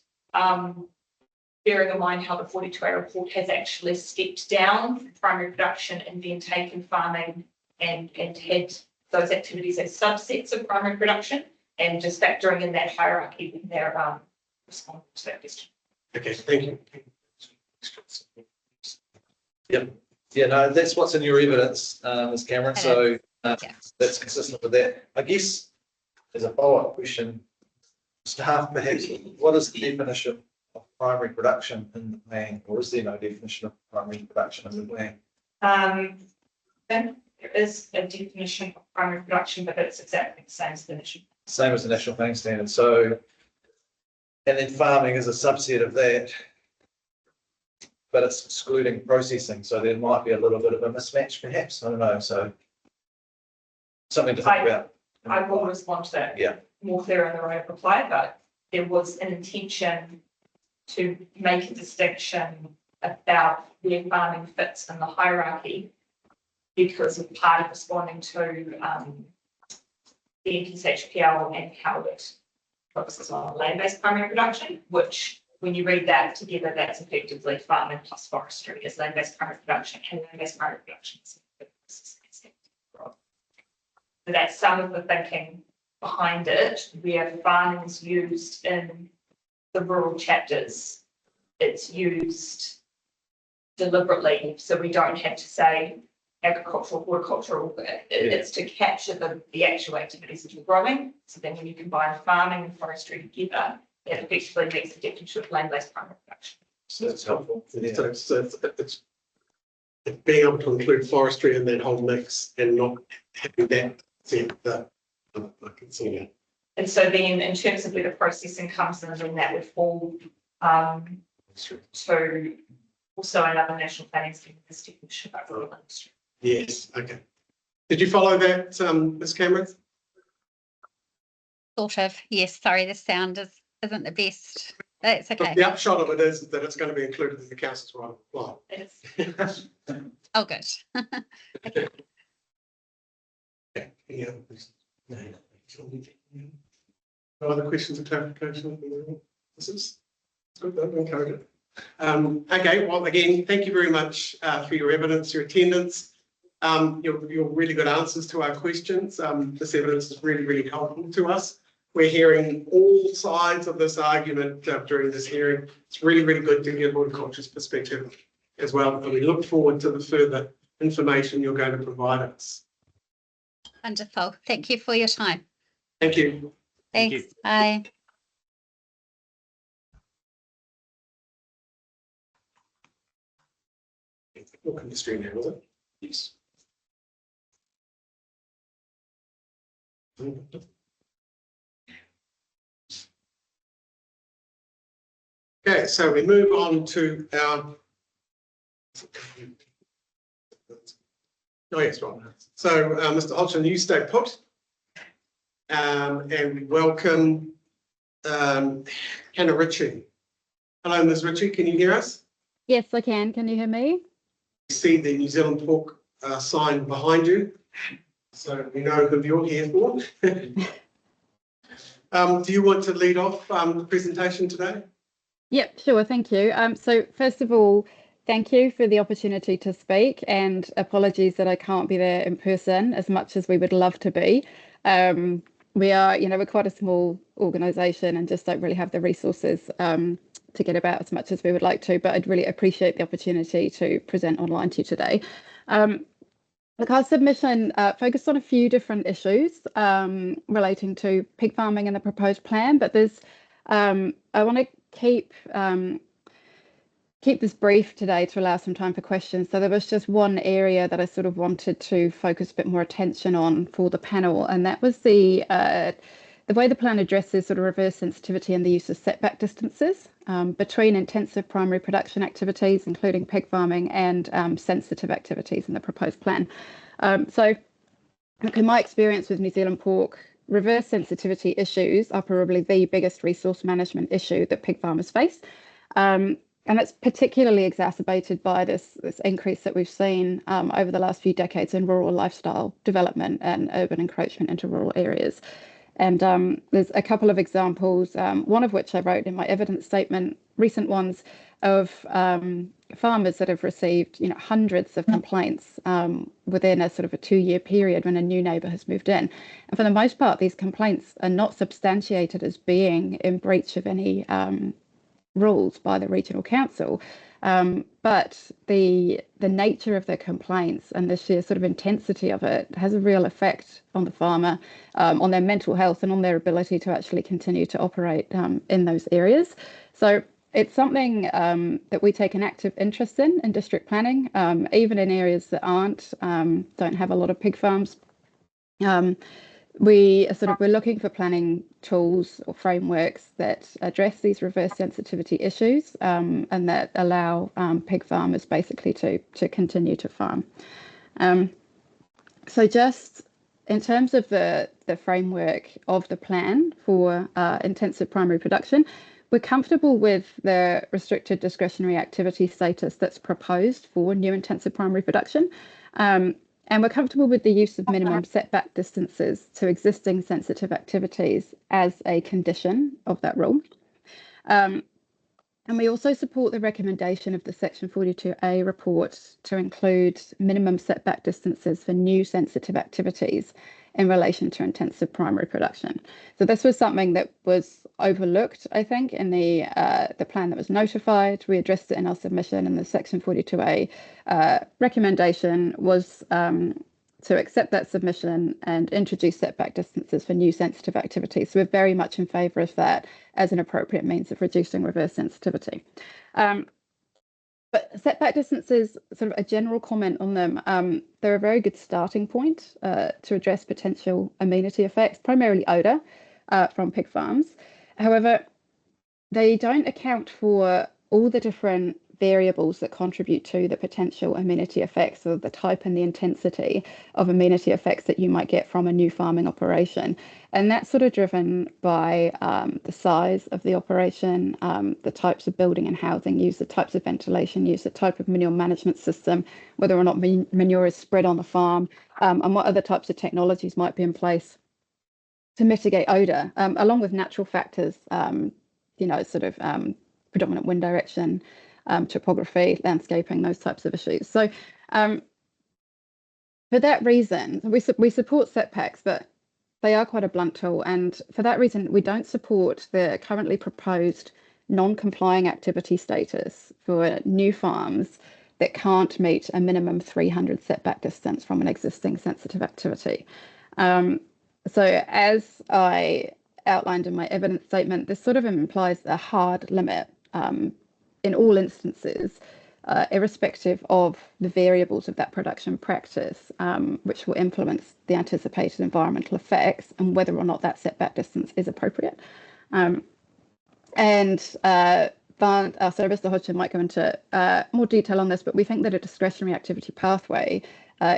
bearing in mind how the 42A report has actually stepped down from primary production and then taken farming and had those activities as subsets of primary production, and just factoring in that hierarchy when they're responding to that question. Okay, thank you. Yep. Yeah, no, that's what's in your evidence, Ms. Cameron. So that's consistent with that. I guess as a follow-up question, staff, perhaps, what is the definition of primary production in the plan, or is there no definition of primary production in the plan? Then there is a definition of primary production, but it's exactly the same as the national. Same as the National Planning Standard. So, and then farming is a subset of that, but it's excluding processing. So there might be a little bit of a mismatch, perhaps. I don't know. So something to think about. I will respond to that. Yeah. More clear in the right reply, but there was an intention to make a distinction about where farming fits in the hierarchy, because of part of responding to the NPHPL and how it focuses on land-based primary production, which when you read that together, that's effectively farming plus forestry as land-based primary production, and land-based primary production is so that's some of the thinking behind it, where farming is used in the rural chapters. It's used deliberately, so we don't have to say agricultural, horticultural. It's to capture the actual activities that you're growing. So then when you combine farming and forestry together, that effectively makes the definition of land-based primary production. So that's helpful. So it's being able to include forestry in that whole mix and not having that I can see that. And so then in terms of where the processing comes in, then that would fall to also another national planning scheme, this definition of rural industry. Yes, okay. Did you follow that, Ms. Cameron? Sort of, yes, sorry, the sound isn't the best. That's okay. The upshot of it is that it's going to be included in the council's right of reply. Oh, good. Okay. Any other questions? No other questions or clarification? This is good, I've encouraged it. Okay, well, again, thank you very much for your evidence, your attendance, your really good answers to our questions. This evidence is really, really helpful to us. We're hearing all sides of this argument during this hearing. It's really, really good to get horticulture's perspective as well. And we look forward to the further information you're going to provide us. Wonderful. Thank you for your time. Thank you. Thank Thanks. you. Bye. Look industry now, was it? Yes. Okay, so we move on to our. Oh, yes, right. So, Mr. Hodgson, you stay put. And we welcome Hannah Ritchie. Hello, Ms. Ritchie, can you hear us? Yes, I can. Can you hear me? See the New Zealand pork sign behind you, so we know who you're here for. Do you want to lead off the presentation today? Yep, sure. Thank you. So first of all, thank you for the opportunity to speak, and apologies that I can't be there in person as much as we would love to be. We are, we're quite a small organisation and just don't really have the resources to get about as much as we would like to, but I'd really appreciate the opportunity to present online to you today. Look, our submission focused on a few different issues relating to pig farming and the proposed plan, but there's, I want to keep this brief today to allow some time for questions. So there was just one area that I sort of wanted to focus a bit more attention on for the panel, and that was the way the plan addresses sort of reverse sensitivity and the use of setback distances between intensive primary production activities, including pig farming, and sensitive activities in the proposed plan. So look, in my experience with New Zealand pork, reverse sensitivity issues are probably the biggest resource management issue that pig farmers face. And it's particularly exacerbated by this increase that we've seen over the last few decades in rural lifestyle development and urban encroachment into rural areas. And there's a couple of examples, one of which I wrote in my evidence statement, recent ones of farmers that have received hundreds of complaints within a sort of a 2-year period when a new neighbour has moved in. And for the most part, these complaints are not substantiated as being in breach of any rules by the regional council, but the nature of the complaints and the sheer sort of intensity of it has a real effect on the farmer, on their mental health and on their ability to actually continue to operate in those areas. So it's something that we take an active interest in district planning, even in areas that don't have a lot of pig farms. We're looking for planning tools or frameworks that address these reverse sensitivity issues and that allow pig farmers basically to continue to farm. So just in terms of the framework of the plan for intensive primary production, we're comfortable with the restricted discretionary activity status that's proposed for new intensive primary production. And we're comfortable with the use of minimum setback distances to existing sensitive activities as a condition of that rule. And we also support the recommendation of the Section 42A report to include minimum setback distances for new sensitive activities in relation to intensive primary production. So this was something that was overlooked, I think, in the plan that was notified. We addressed it in our submission, and the Section 42A recommendation was to accept that submission and introduce setback distances for new sensitive activities. So we're very much in favour of that as an appropriate means of reducing reverse sensitivity. But setback distances, sort of a general comment on them, they're a very good starting point to address potential amenity effects, primarily odour from pig farms. However, they don't account for all the different variables that contribute to the potential amenity effects, or the type and the intensity of amenity effects that you might get from a new farming operation. And that's sort of driven by the size of the operation, the types of building and housing used, the types of ventilation used, the type of manure management system, whether or not manure is spread on the farm, and what other types of technologies might be in place to mitigate odour, along with natural factors, sort of predominant wind direction, topography, landscaping, those types of issues. So for that reason, we support setbacks, but they are quite a blunt tool. And for that reason, we don't support the currently proposed non-complying activity status for new farms that can't meet a minimum 300 setback distance from an existing sensitive activity. So as I outlined in my evidence statement, this sort of implies a hard limit in all instances, irrespective of the variables of that production practice, which will influence the anticipated environmental effects and whether or not that setback distance is appropriate. Our Mr. Hodgson might go into more detail on this, but we think that a discretionary activity pathway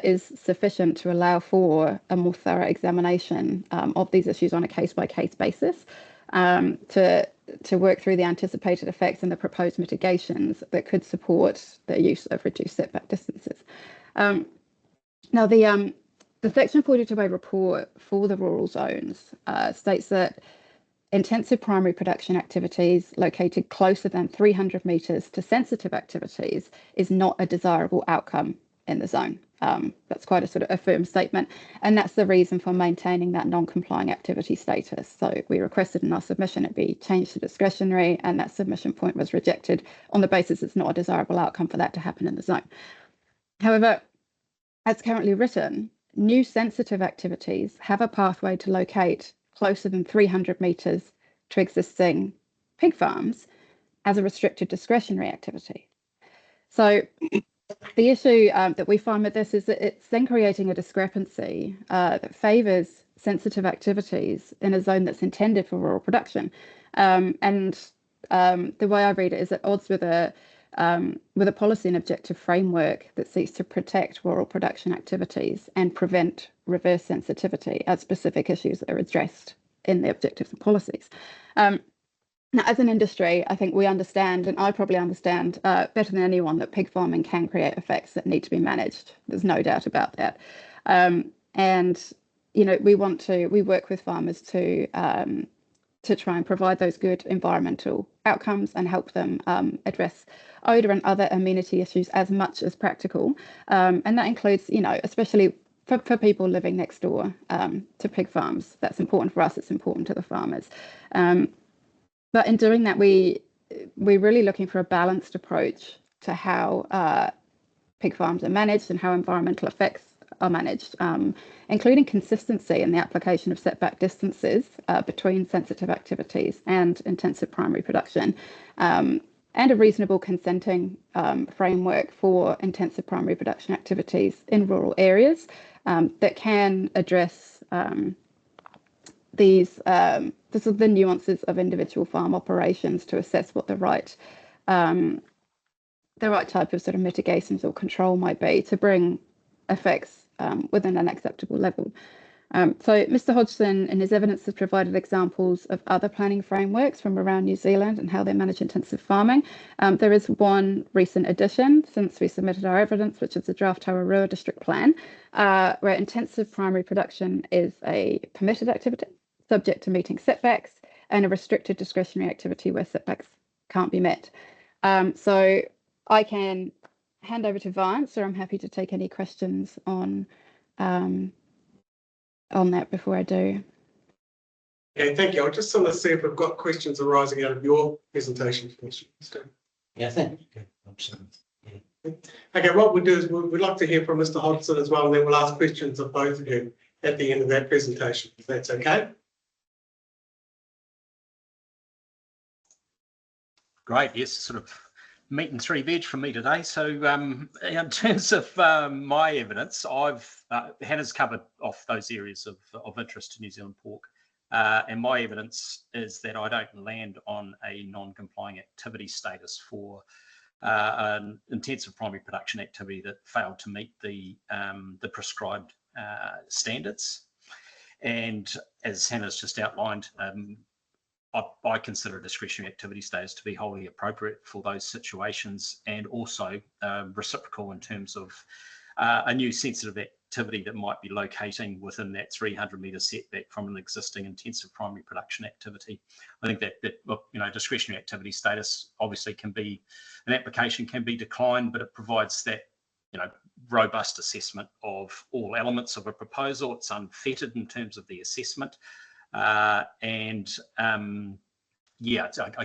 is sufficient to allow for a more thorough examination of these issues on a case-by-case basis, to work through the anticipated effects and the proposed mitigations that could support the use of reduced setback distances. Now, the Section 42A report for the rural zones states that intensive primary production activities located closer than 300 metres to sensitive activities is not a desirable outcome in the zone. That's quite a sort of a firm statement, and that's the reason for maintaining that non-complying activity status. So we requested in our submission it be changed to discretionary, and that submission point was rejected on the basis it's not a desirable outcome for that to happen in the zone. However, as currently written, new sensitive activities have a pathway to locate closer than 300 metres to existing pig farms as a restricted discretionary activity. So the issue that we find with this is that it's then creating a discrepancy that favours sensitive activities in a zone that's intended for rural production. The way I read it is at odds with a policy and objective framework that seeks to protect rural production activities and prevent reverse sensitivity as specific issues that are addressed in the objectives and policies. Now, as an industry, I think we understand, and I probably understand better than anyone, that pig farming can create effects that need to be managed. There's no doubt about that. We work with farmers to try and provide those good environmental outcomes and help them address odour and other amenity issues as much as practical. And that includes, especially for people living next door to pig farms. That's important for us. It's important to the farmers. But in doing that, we're really looking for a balanced approach to how pig farms are managed and how environmental effects are managed, including consistency in the application of setback distances between sensitive activities and intensive primary production, and a reasonable consenting framework for intensive primary production activities in rural areas that can address the nuances of individual farm operations to assess what the right type of sort of mitigations or control might be to bring effects within an acceptable level. So Mr. Hodgson in his evidence has provided examples of other planning frameworks from around New Zealand and how they manage intensive farming. There is one recent addition since we submitted our evidence, which is the draft Tararua district plan, where intensive primary production is a permitted activity subject to meeting setbacks and a restricted discretionary activity where setbacks can't be met. So I can hand over to Vance, or I'm happy to take any questions on that before I do. Okay, thank you. I just want to see if we've got questions arising out of your presentation. Yeah, thank you. Okay, what we'll do is we'd like to hear from Mr. Hodgson as well, and then we'll ask questions of both of you at the end of that presentation, if that's okay. Great, yes, sort of meat and three veg from me today. So in terms of my evidence, Hannah's covered off those areas of interest to New Zealand pork. And my evidence is that I don't land on a non-complying activity status for an intensive primary production activity that failed to meet the prescribed standards. And as Hannah's just outlined, I consider a discretionary activity status to be wholly appropriate for those situations, and also reciprocal in terms of a new sensitive activity that might be locating within that 300-metre setback from an existing intensive primary production activity. I think that discretionary activity status obviously can be, an application can be declined, but it provides that robust assessment of all elements of a proposal. It's unfettered in terms of the assessment. I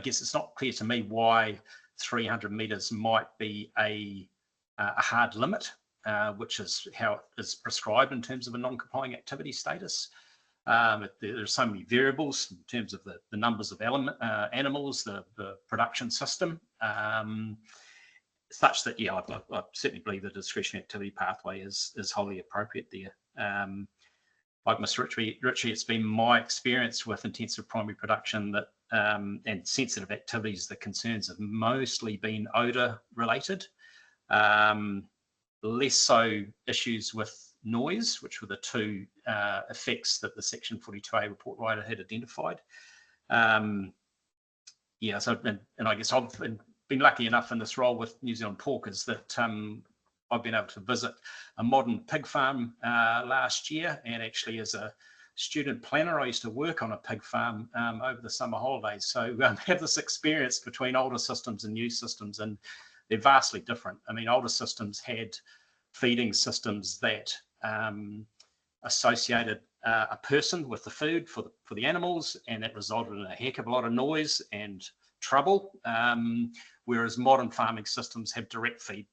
guess it's not clear to me why 300 metres might be a hard limit, which is how it is prescribed in terms of a non-complying activity status. There are so many variables in terms of the numbers of animals, the production system, such that, I certainly believe the discretionary activity pathway is wholly appropriate there. Like Mr. Ritchie, it's been my experience with intensive primary production that and sensitive activities, the concerns have mostly been odour related, less so issues with noise, which were the two effects that the Section 42A report writer had identified. And I guess I've been lucky enough in this role with New Zealand Pork is that I've been able to visit a modern pig farm last year, and actually as a student planner I used to work on a pig farm over the summer holidays, so have this experience between older systems and new systems, and they're vastly different. I mean, older systems had feeding systems that associated a person with the food for the animals, and that resulted in a heck of a lot of noise and trouble, whereas modern farming systems have direct feed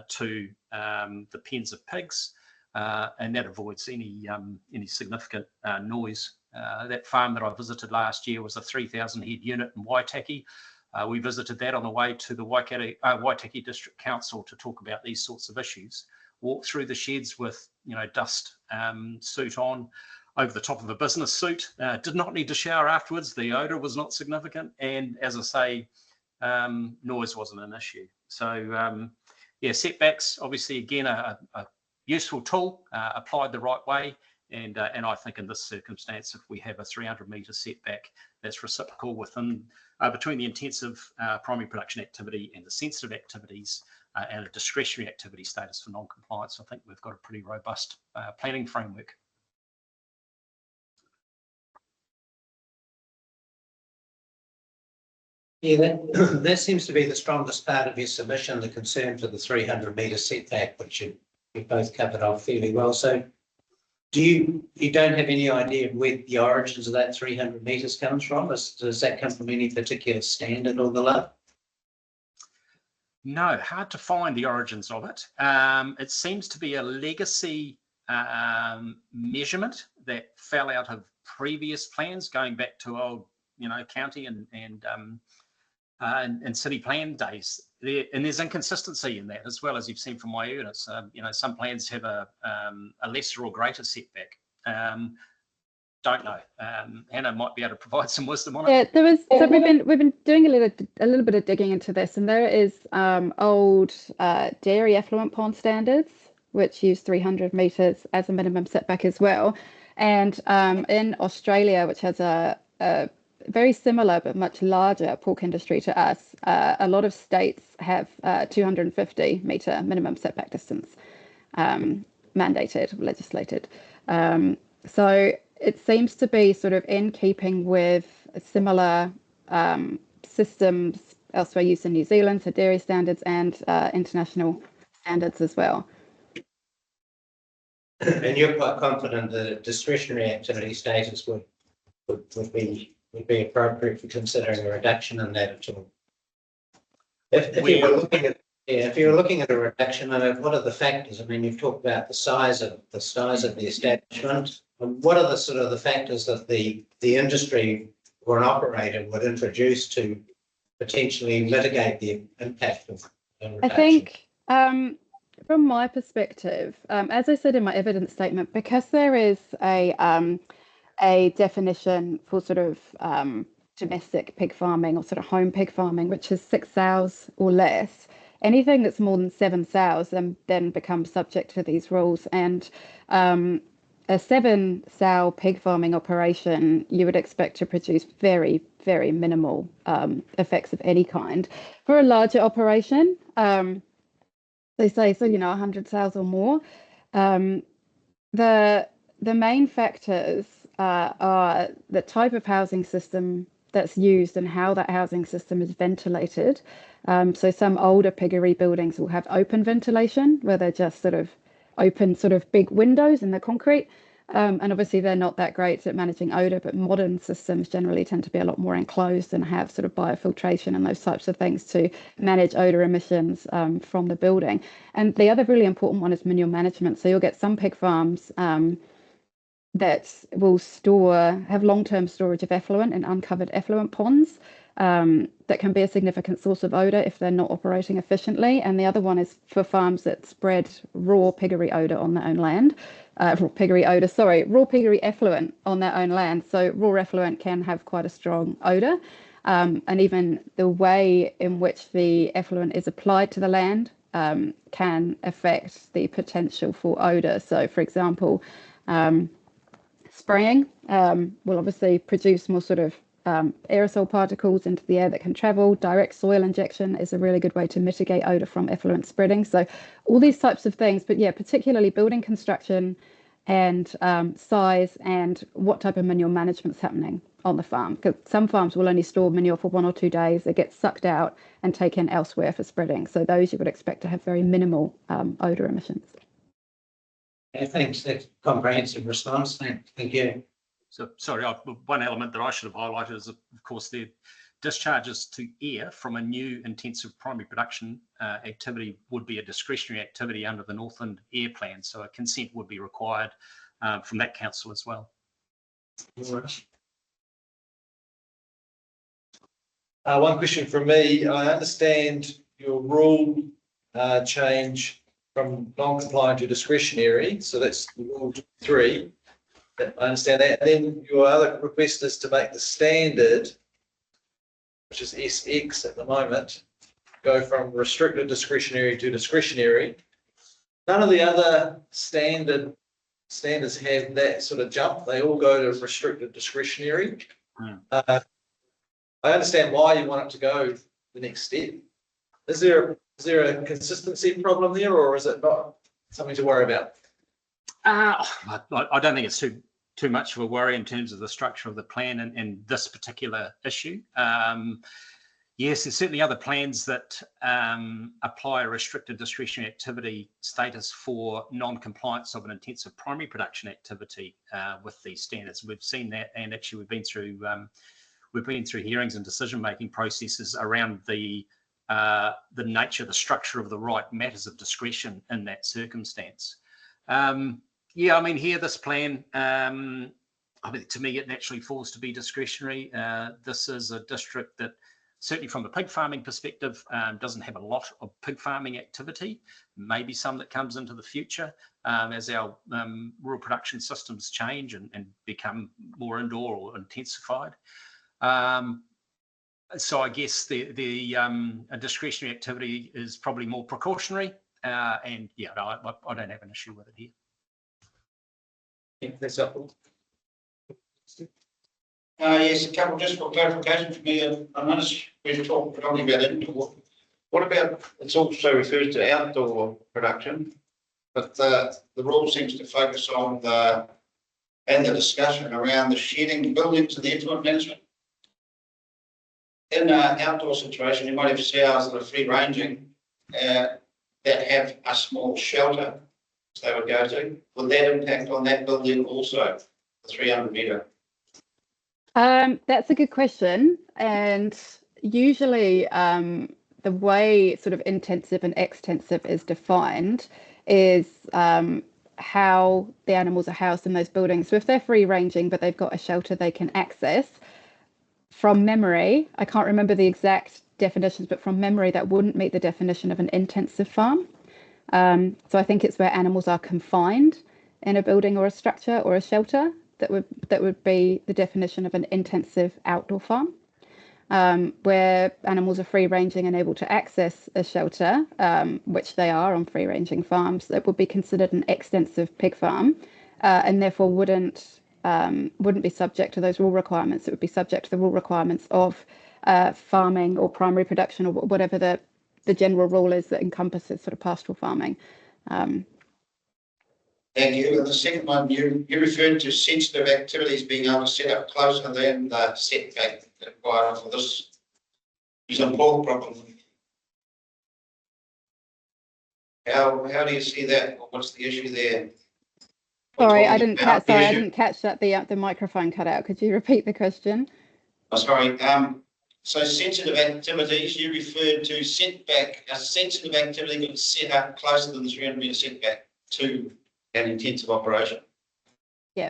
to the pens of pigs, and that avoids any significant noise. That farm that I visited last year was a 3,000 head unit in Waitaki. We visited that on the way to the Waitaki District Council to talk about these sorts of issues. Walked through the sheds with dust suit on over the top of a business suit. Did not need to shower afterwards. The odour was not significant, and as I say, noise wasn't an issue. So setbacks, obviously, again, a useful tool applied the right way. And I think in this circumstance, if we have a 300-metre setback that's reciprocal between the intensive primary production activity and the sensitive activities and a discretionary activity status for non-compliance, I think we've got a pretty robust planning framework. Yeah, that seems to be the strongest part of your submission, the concern for the 300-metre setback, which you both covered off fairly well. So you don't have any idea of where the origins of that 300 metres comes from? Does that come from any particular standard or the like? No, hard to find the origins of it. It seems to be a legacy measurement that fell out of previous plans going back to old, county and city plan days. And there's inconsistency in that as well, as you've seen from my evidence. Some plans have a lesser or greater setback. Don't know. Hannah might be able to provide some wisdom on it. Yeah, we've been doing a little bit of digging into this, and there is old dairy effluent pond standards which use 300 metres as a minimum setback as well. And in Australia, which has a very similar but much larger pork industry to us, a lot of states have 250 metre minimum setback distance mandated, legislated. So it seems to be sort of in keeping with similar systems elsewhere used in New Zealand, so dairy standards and international standards as well. And you're quite confident that discretionary activity status would be appropriate for considering a reduction in that at all? If you were looking at a reduction, I mean, what are the factors? I mean, you've talked about the size of the establishment. What are the sort of the factors that the industry or an operator would introduce to potentially mitigate the impact of a reduction? I think from my perspective, as I said in my evidence statement, because there is a definition for sort of domestic pig farming or sort of home pig farming, which is 6 sows or less, anything that's more than 7 sows then becomes subject to these rules. And a 7 sow pig farming operation, you would expect to produce very, very minimal effects of any kind. For a larger operation, they say, so, 100 sows or more, the main factors are the type of housing system that's used and how that housing system is ventilated. So some older piggery buildings will have open ventilation where they're just sort of open sort of big windows in the concrete. And obviously they're not that great at managing odour, but modern systems generally tend to be a lot more enclosed and have sort of biofiltration and those types of things to manage odour emissions from the building. And the other really important one is manure management. So you'll get some pig farms that will have long-term storage of effluent in uncovered effluent ponds that can be a significant source of odour if they're not operating efficiently. And the other one is for farms that spread raw piggery odour on their own land. Raw piggery effluent on their own land. So raw effluent can have quite a strong odour. And even the way in which the effluent is applied to the land can affect the potential for odour. So for example, spraying will obviously produce more sort of aerosol particles into the air that can travel. Direct soil injection is a really good way to mitigate odour from effluent spreading. So all these types of things, but yeah, particularly building construction and size and what type of manure management's happening on the farm. Because some farms will only store manure for 1 or 2 days. It gets sucked out and taken elsewhere for spreading. So those you would expect to have very minimal odour emissions. Thanks. That's a comprehensive response. Thank you. So, sorry, one element that I should have highlighted is, of course, the discharges to air from a new intensive primary production activity would be a discretionary activity under the Northland Air Plan. So a consent would be required from that council as well. One question from me. I understand your rule change from non-compliant to discretionary. So that's rule 3. I understand that. And then your other request is to make the standard, which is SX at the moment, go from restricted discretionary to discretionary. None of the other standards have that sort of jump. They all go to restricted discretionary. I understand why you want it to go the next step. Is there a consistency problem there, or is it not something to worry about? I don't think it's too much of a worry in terms of the structure of the plan and this particular issue. Yes, there's certainly other plans that apply a restricted discretionary activity status for non-compliance of an intensive primary production activity with these standards. We've seen that, and actually we've been through hearings and decision-making processes around the nature, the structure of the right matters of discretion in that circumstance. Yeah, I mean, here, this plan, I mean, to me, it naturally falls to be discretionary. This is a district that, certainly from a pig farming perspective, doesn't have a lot of pig farming activity, maybe some that comes into the future as our rural production systems change and become more indoor or intensified. So I guess a discretionary activity is probably more precautionary, and yeah, I don't have an issue with it here. That's helpful. Yes, a couple just for clarification for me. I noticed we've talked predominantly about indoor. What about, it's also refers to outdoor production, but the rule seems to focus on the discussion around the shedding buildings and the effluent management. In an outdoor situation, you might have sows that are free ranging that have a small shelter they would go to. Would that impact on that building also, the 300 metre? That's a good question. And usually the way sort of intensive and extensive is defined is how the animals are housed in those buildings. So if they're free ranging, but they've got a shelter they can access, from memory, I can't remember the exact definitions, but from memory, that wouldn't meet the definition of an intensive farm. So I think it's where animals are confined in a building or a structure or a shelter that would be the definition of an intensive outdoor farm. Where animals are free ranging and able to access a shelter, which they are on free ranging farms, that would be considered an extensive pig farm, and therefore wouldn't be subject to those rule requirements. It would be subject to the rule requirements of farming or primary production or whatever the general rule is that encompasses sort of pastoral farming. Thank you. And the second one, you referred to sensitive activities being able to set up closer than the setback required for this is a pork problem. How do you see that? What's the issue there? Sorry, I didn't catch that. The microphone cut out. Could you repeat the question? Oh, sorry. So sensitive activities, you referred to setback. A sensitive activity could set up closer than the 300 metre setback to an intensive operation. Yeah.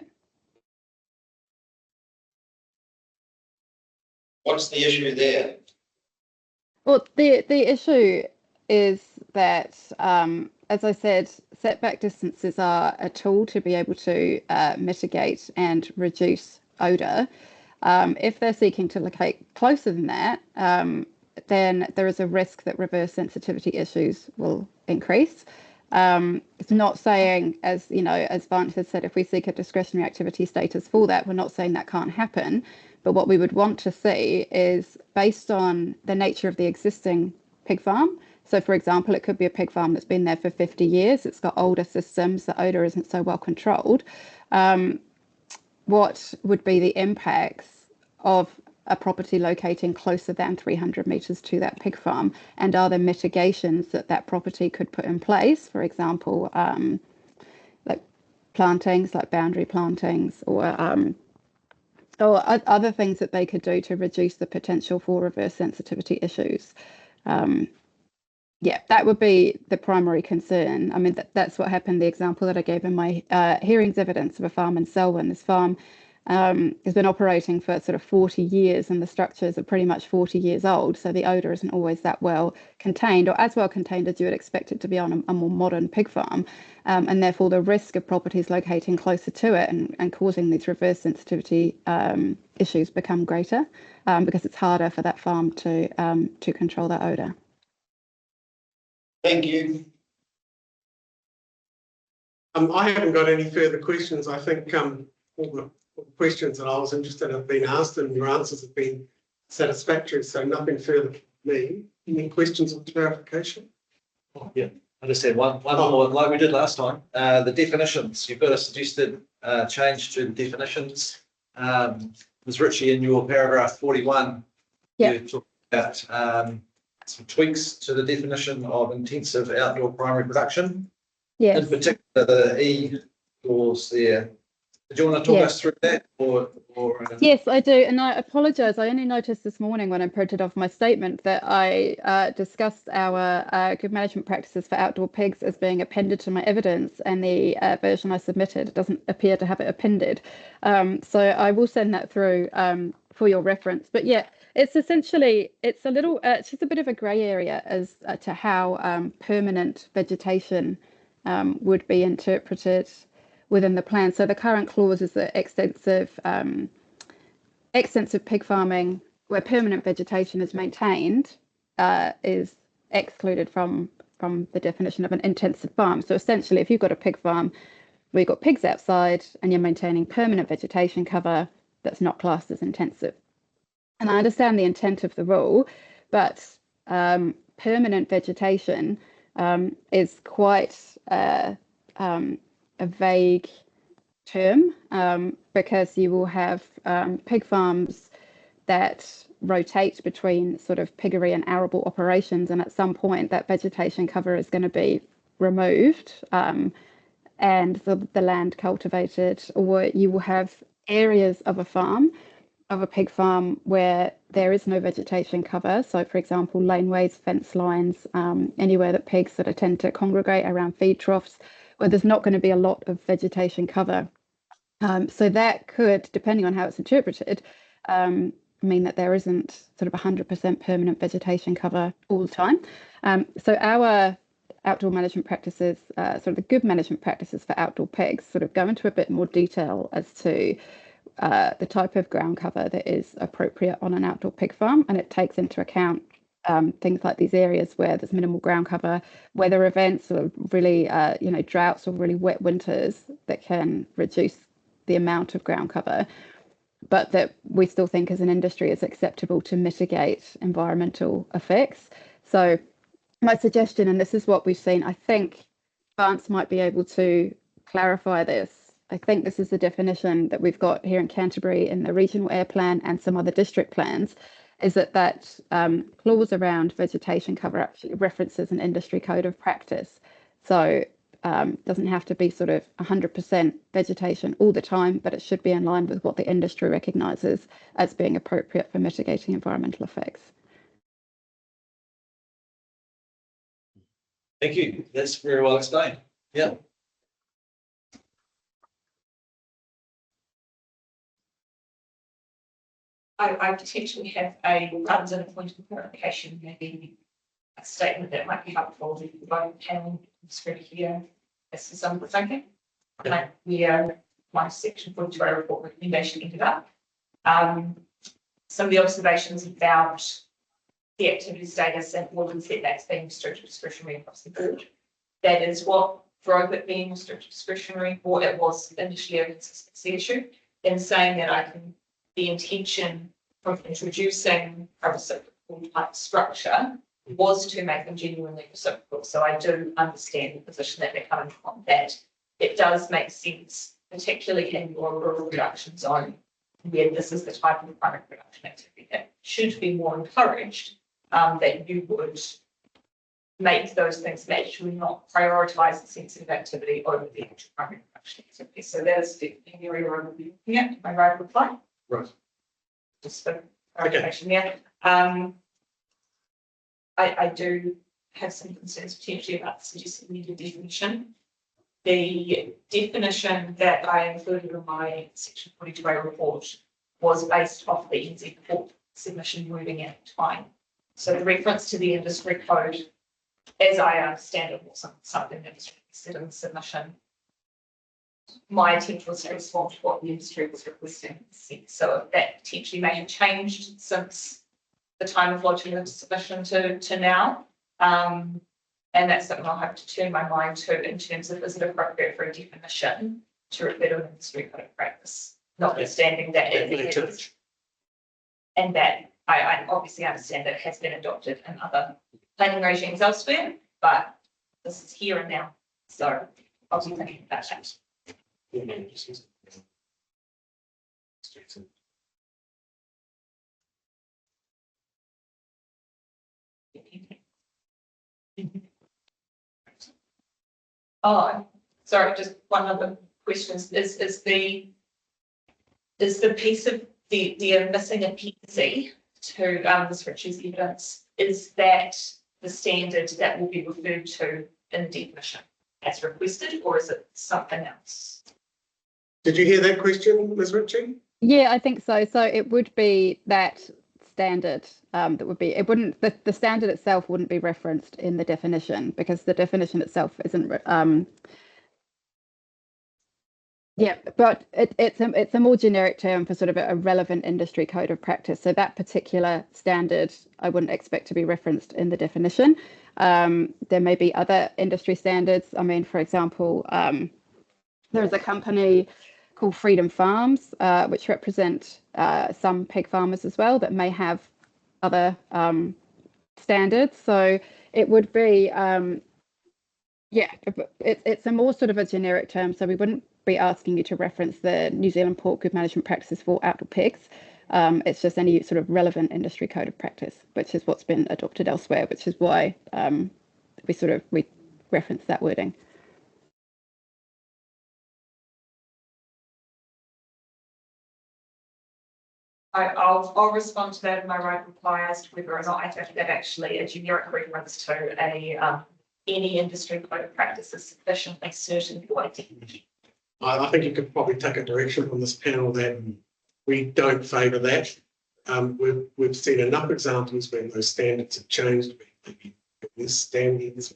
What's the issue there? Well, the issue is that, as I said, setback distances are a tool to be able to mitigate and reduce odour. If they're seeking to locate closer than that, then there is a risk that reverse sensitivity issues will increase. It's not saying, as Vance has said, if we seek a discretionary activity status for that, we're not saying that can't happen. But what we would want to see is based on the nature of the existing pig farm. So, for example, it could be a pig farm that's been there for 50 years. It's got older systems. The odour isn't so well controlled. What would be the impacts of a property locating closer than 300 metres to that pig farm? And are there mitigations that property could put in place? For example, like plantings, like boundary plantings, or other things that they could do to reduce the potential for reverse sensitivity issues. Yeah, that would be the primary concern. I mean, that's what happened. The example that I gave in my hearings evidence of a farm in Selwyn. This farm has been operating for sort of 40 years and the structures are pretty much 40 years old. So the odour isn't always that well contained, or as well contained as you would expect it to be on a more modern pig farm. And therefore the risk of properties locating closer to it and causing these reverse sensitivity issues become greater because it's harder for that farm to control that odour. Thank you. I haven't got any further questions. I think all the questions that I was interested in have been asked and your answers have been satisfactory. So nothing further from me. Any questions or clarification? Oh, yeah, I just had one more, like we did last time. The definitions. You've got a suggested change to the definitions. Ms. Ritchie, in your paragraph 41, you talked about some tweaks to the definition of intensive outdoor primary production. Yes. In particular, the E clause there. Do you want to talk us through that? Yes, I do. And I apologise. I only noticed this morning when I printed off my statement that I discussed our good management practices for outdoor pigs as being appended to my evidence, and the version I submitted doesn't appear to have it appended. So I will send that through for your reference. But yeah, it's essentially, it's just a bit of a grey area as to how permanent vegetation would be interpreted within the plan. So the current clause is that extensive pig farming where permanent vegetation is maintained is excluded from the definition of an intensive farm. So essentially, if you've got a pig farm where you've got pigs outside and you're maintaining permanent vegetation cover that's not classed as intensive. And I understand the intent of the rule, but permanent vegetation is quite a vague term, because you will have pig farms that rotate between sort of piggery and arable operations, and at some point that vegetation cover is going to be removed and the land cultivated, or you will have areas of a farm, of a pig farm, where there is no vegetation cover. So for example, laneways, fence lines, anywhere that pigs sort of tend to congregate around feed troughs, where there's not going to be a lot of vegetation cover. So that could, depending on how it's interpreted, mean that there isn't sort of 100% permanent vegetation cover all the time. So our outdoor management practices, sort of the good management practices for outdoor pigs, sort of go into a bit more detail as to the type of ground cover that is appropriate on an outdoor pig farm, and it takes into account things like these areas where there's minimal ground cover, weather events, or really droughts or really wet winters that can reduce the amount of ground cover, but that we still think as an industry is acceptable to mitigate environmental effects. So my suggestion, and this is what we've seen, I think Vance might be able to clarify this. I think this is the definition that we've got here in Canterbury in the regional air plan and some other district plans, is that clause around vegetation cover actually references an industry code of practice. So doesn't have to be sort of 100% vegetation all the time, but it should be in line with what the industry recognises as being appropriate for mitigating environmental effects. Thank you. That's very well explained. Yeah. I potentially have rather than a point of clarification, maybe a statement that might be helpful to the voting panel screen here. This is some of the thinking. Like where my section 42 report recommendation ended up. Some of the observations about the activity status and all the setbacks being restricted discretionary across the board. That is what drove it being restricted discretionary, or it was initially a consistency issue. In saying that, the intention of introducing a reciprocal type structure was to make them genuinely reciprocal. So I do understand the position that they're coming from, that it does make sense, particularly in your rural production zone, where this is the type of primary production activity that should be more encouraged, that you would make those things match, would not prioritise the sensitive activity over the actual primary production activity. So that is the area I'm looking at. Am I right with that? Right. Just for clarification there. I do have some concerns potentially about suggesting the definition. The definition that I included in my section 42 report was based off the NZ Court submission moving at the time. So the reference to the industry code, as I understand it, was something that was requested in the submission. My attempt was to respond to what the industry was requesting. So that potentially may have changed since the time of lodging the submission to now. And that's something I'll have to turn my mind to in terms of, is it appropriate for a definition to refer to an industry code of practice, notwithstanding that it is, and that I obviously understand that it has been adopted in other planning regimes elsewhere, but this is here and now. So I'll be thinking about that. Oh, sorry, just one other question. Is the piece of the missing appendice to this Richie's evidence, is that the standard that will be referred to in the definition as requested, or is it something else? Did you hear that question, Ms. Ritchie? Yeah, I think so. So it would be that standard that would be, it wouldn't, the standard itself wouldn't be referenced in the definition, because the definition itself isn't yeah, but it's a more generic term for sort of a relevant industry code of practice. So that particular standard I wouldn't expect to be referenced in the definition. There may be other industry standards. I mean, for example, There's a company called Freedom Farms, which represent some pig farmers as well, that may have other standards. So it would be, it's a more sort of a generic term. So we wouldn't be asking you to reference the New Zealand Pork Good Management Practices for outdoor pigs. It's just any sort of relevant industry code of practice, which is what's been adopted elsewhere, which is why we reference that wording. I'll respond to that in my right reply as to whether or not I think that actually a generic reference to any industry code of practice is sufficiently certain for identity. I think you could probably take a direction on this panel that we don't favour that. We've seen enough examples when those standards have changed. Maybe these standards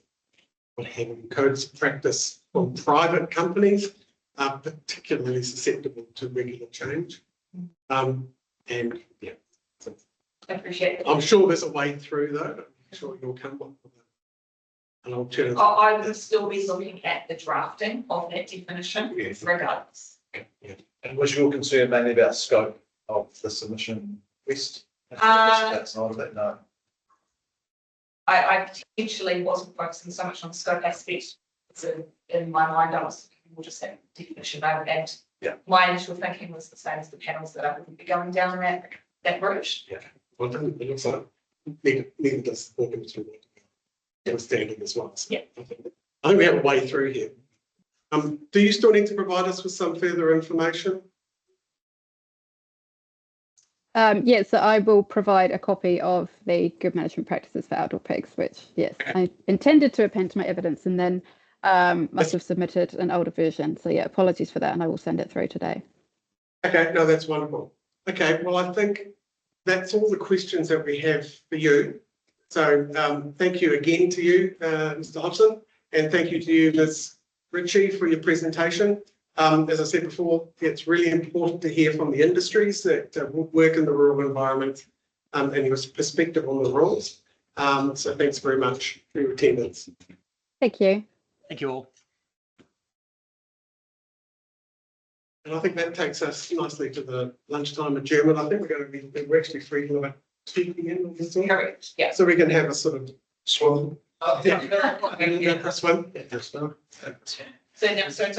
would have codes of practice from private companies are particularly susceptible to regular change. And yeah, so I appreciate it. I'm sure there's a way through though. I'm sure you'll come up with an alternative. I would still be looking at the drafting of that definition, Yes. regardless. Yeah. And was your concern mainly about scope of the submission request? That's not of it, no. I potentially wasn't focusing so much on the scope aspect. So in my mind, I was more just that definition over, and my initial thinking was the same as the panels, that I wouldn't be going down that route. Yeah. Well, it looks like neither does the board industry standing as well. So yeah. I think we have a way through here. Do you still need to provide us with some further information? Yes, so I will provide a copy of the good management practices for outdoor pigs, which, yes, I intended to append to my evidence and then must have submitted an older version. So yeah, apologies for that, and I will send it through today. Okay, no, that's wonderful. Okay, well, I think that's all the questions that we have for you. So thank you again to you, Mr. Hobson, and thank you to you, Ms. Ritchie, for your presentation. As I said before, it's really important to hear from the industries that work in the rural environment and your perspective on the rules. So thanks very much for your attendance. Thank you. Thank you all. And I think that takes us nicely to the lunchtime adjournment. I think we're actually free till about 2 p.m. Correct. Yeah. So we can have a sort of swim. Oh, Yeah. Swim. So now, so it's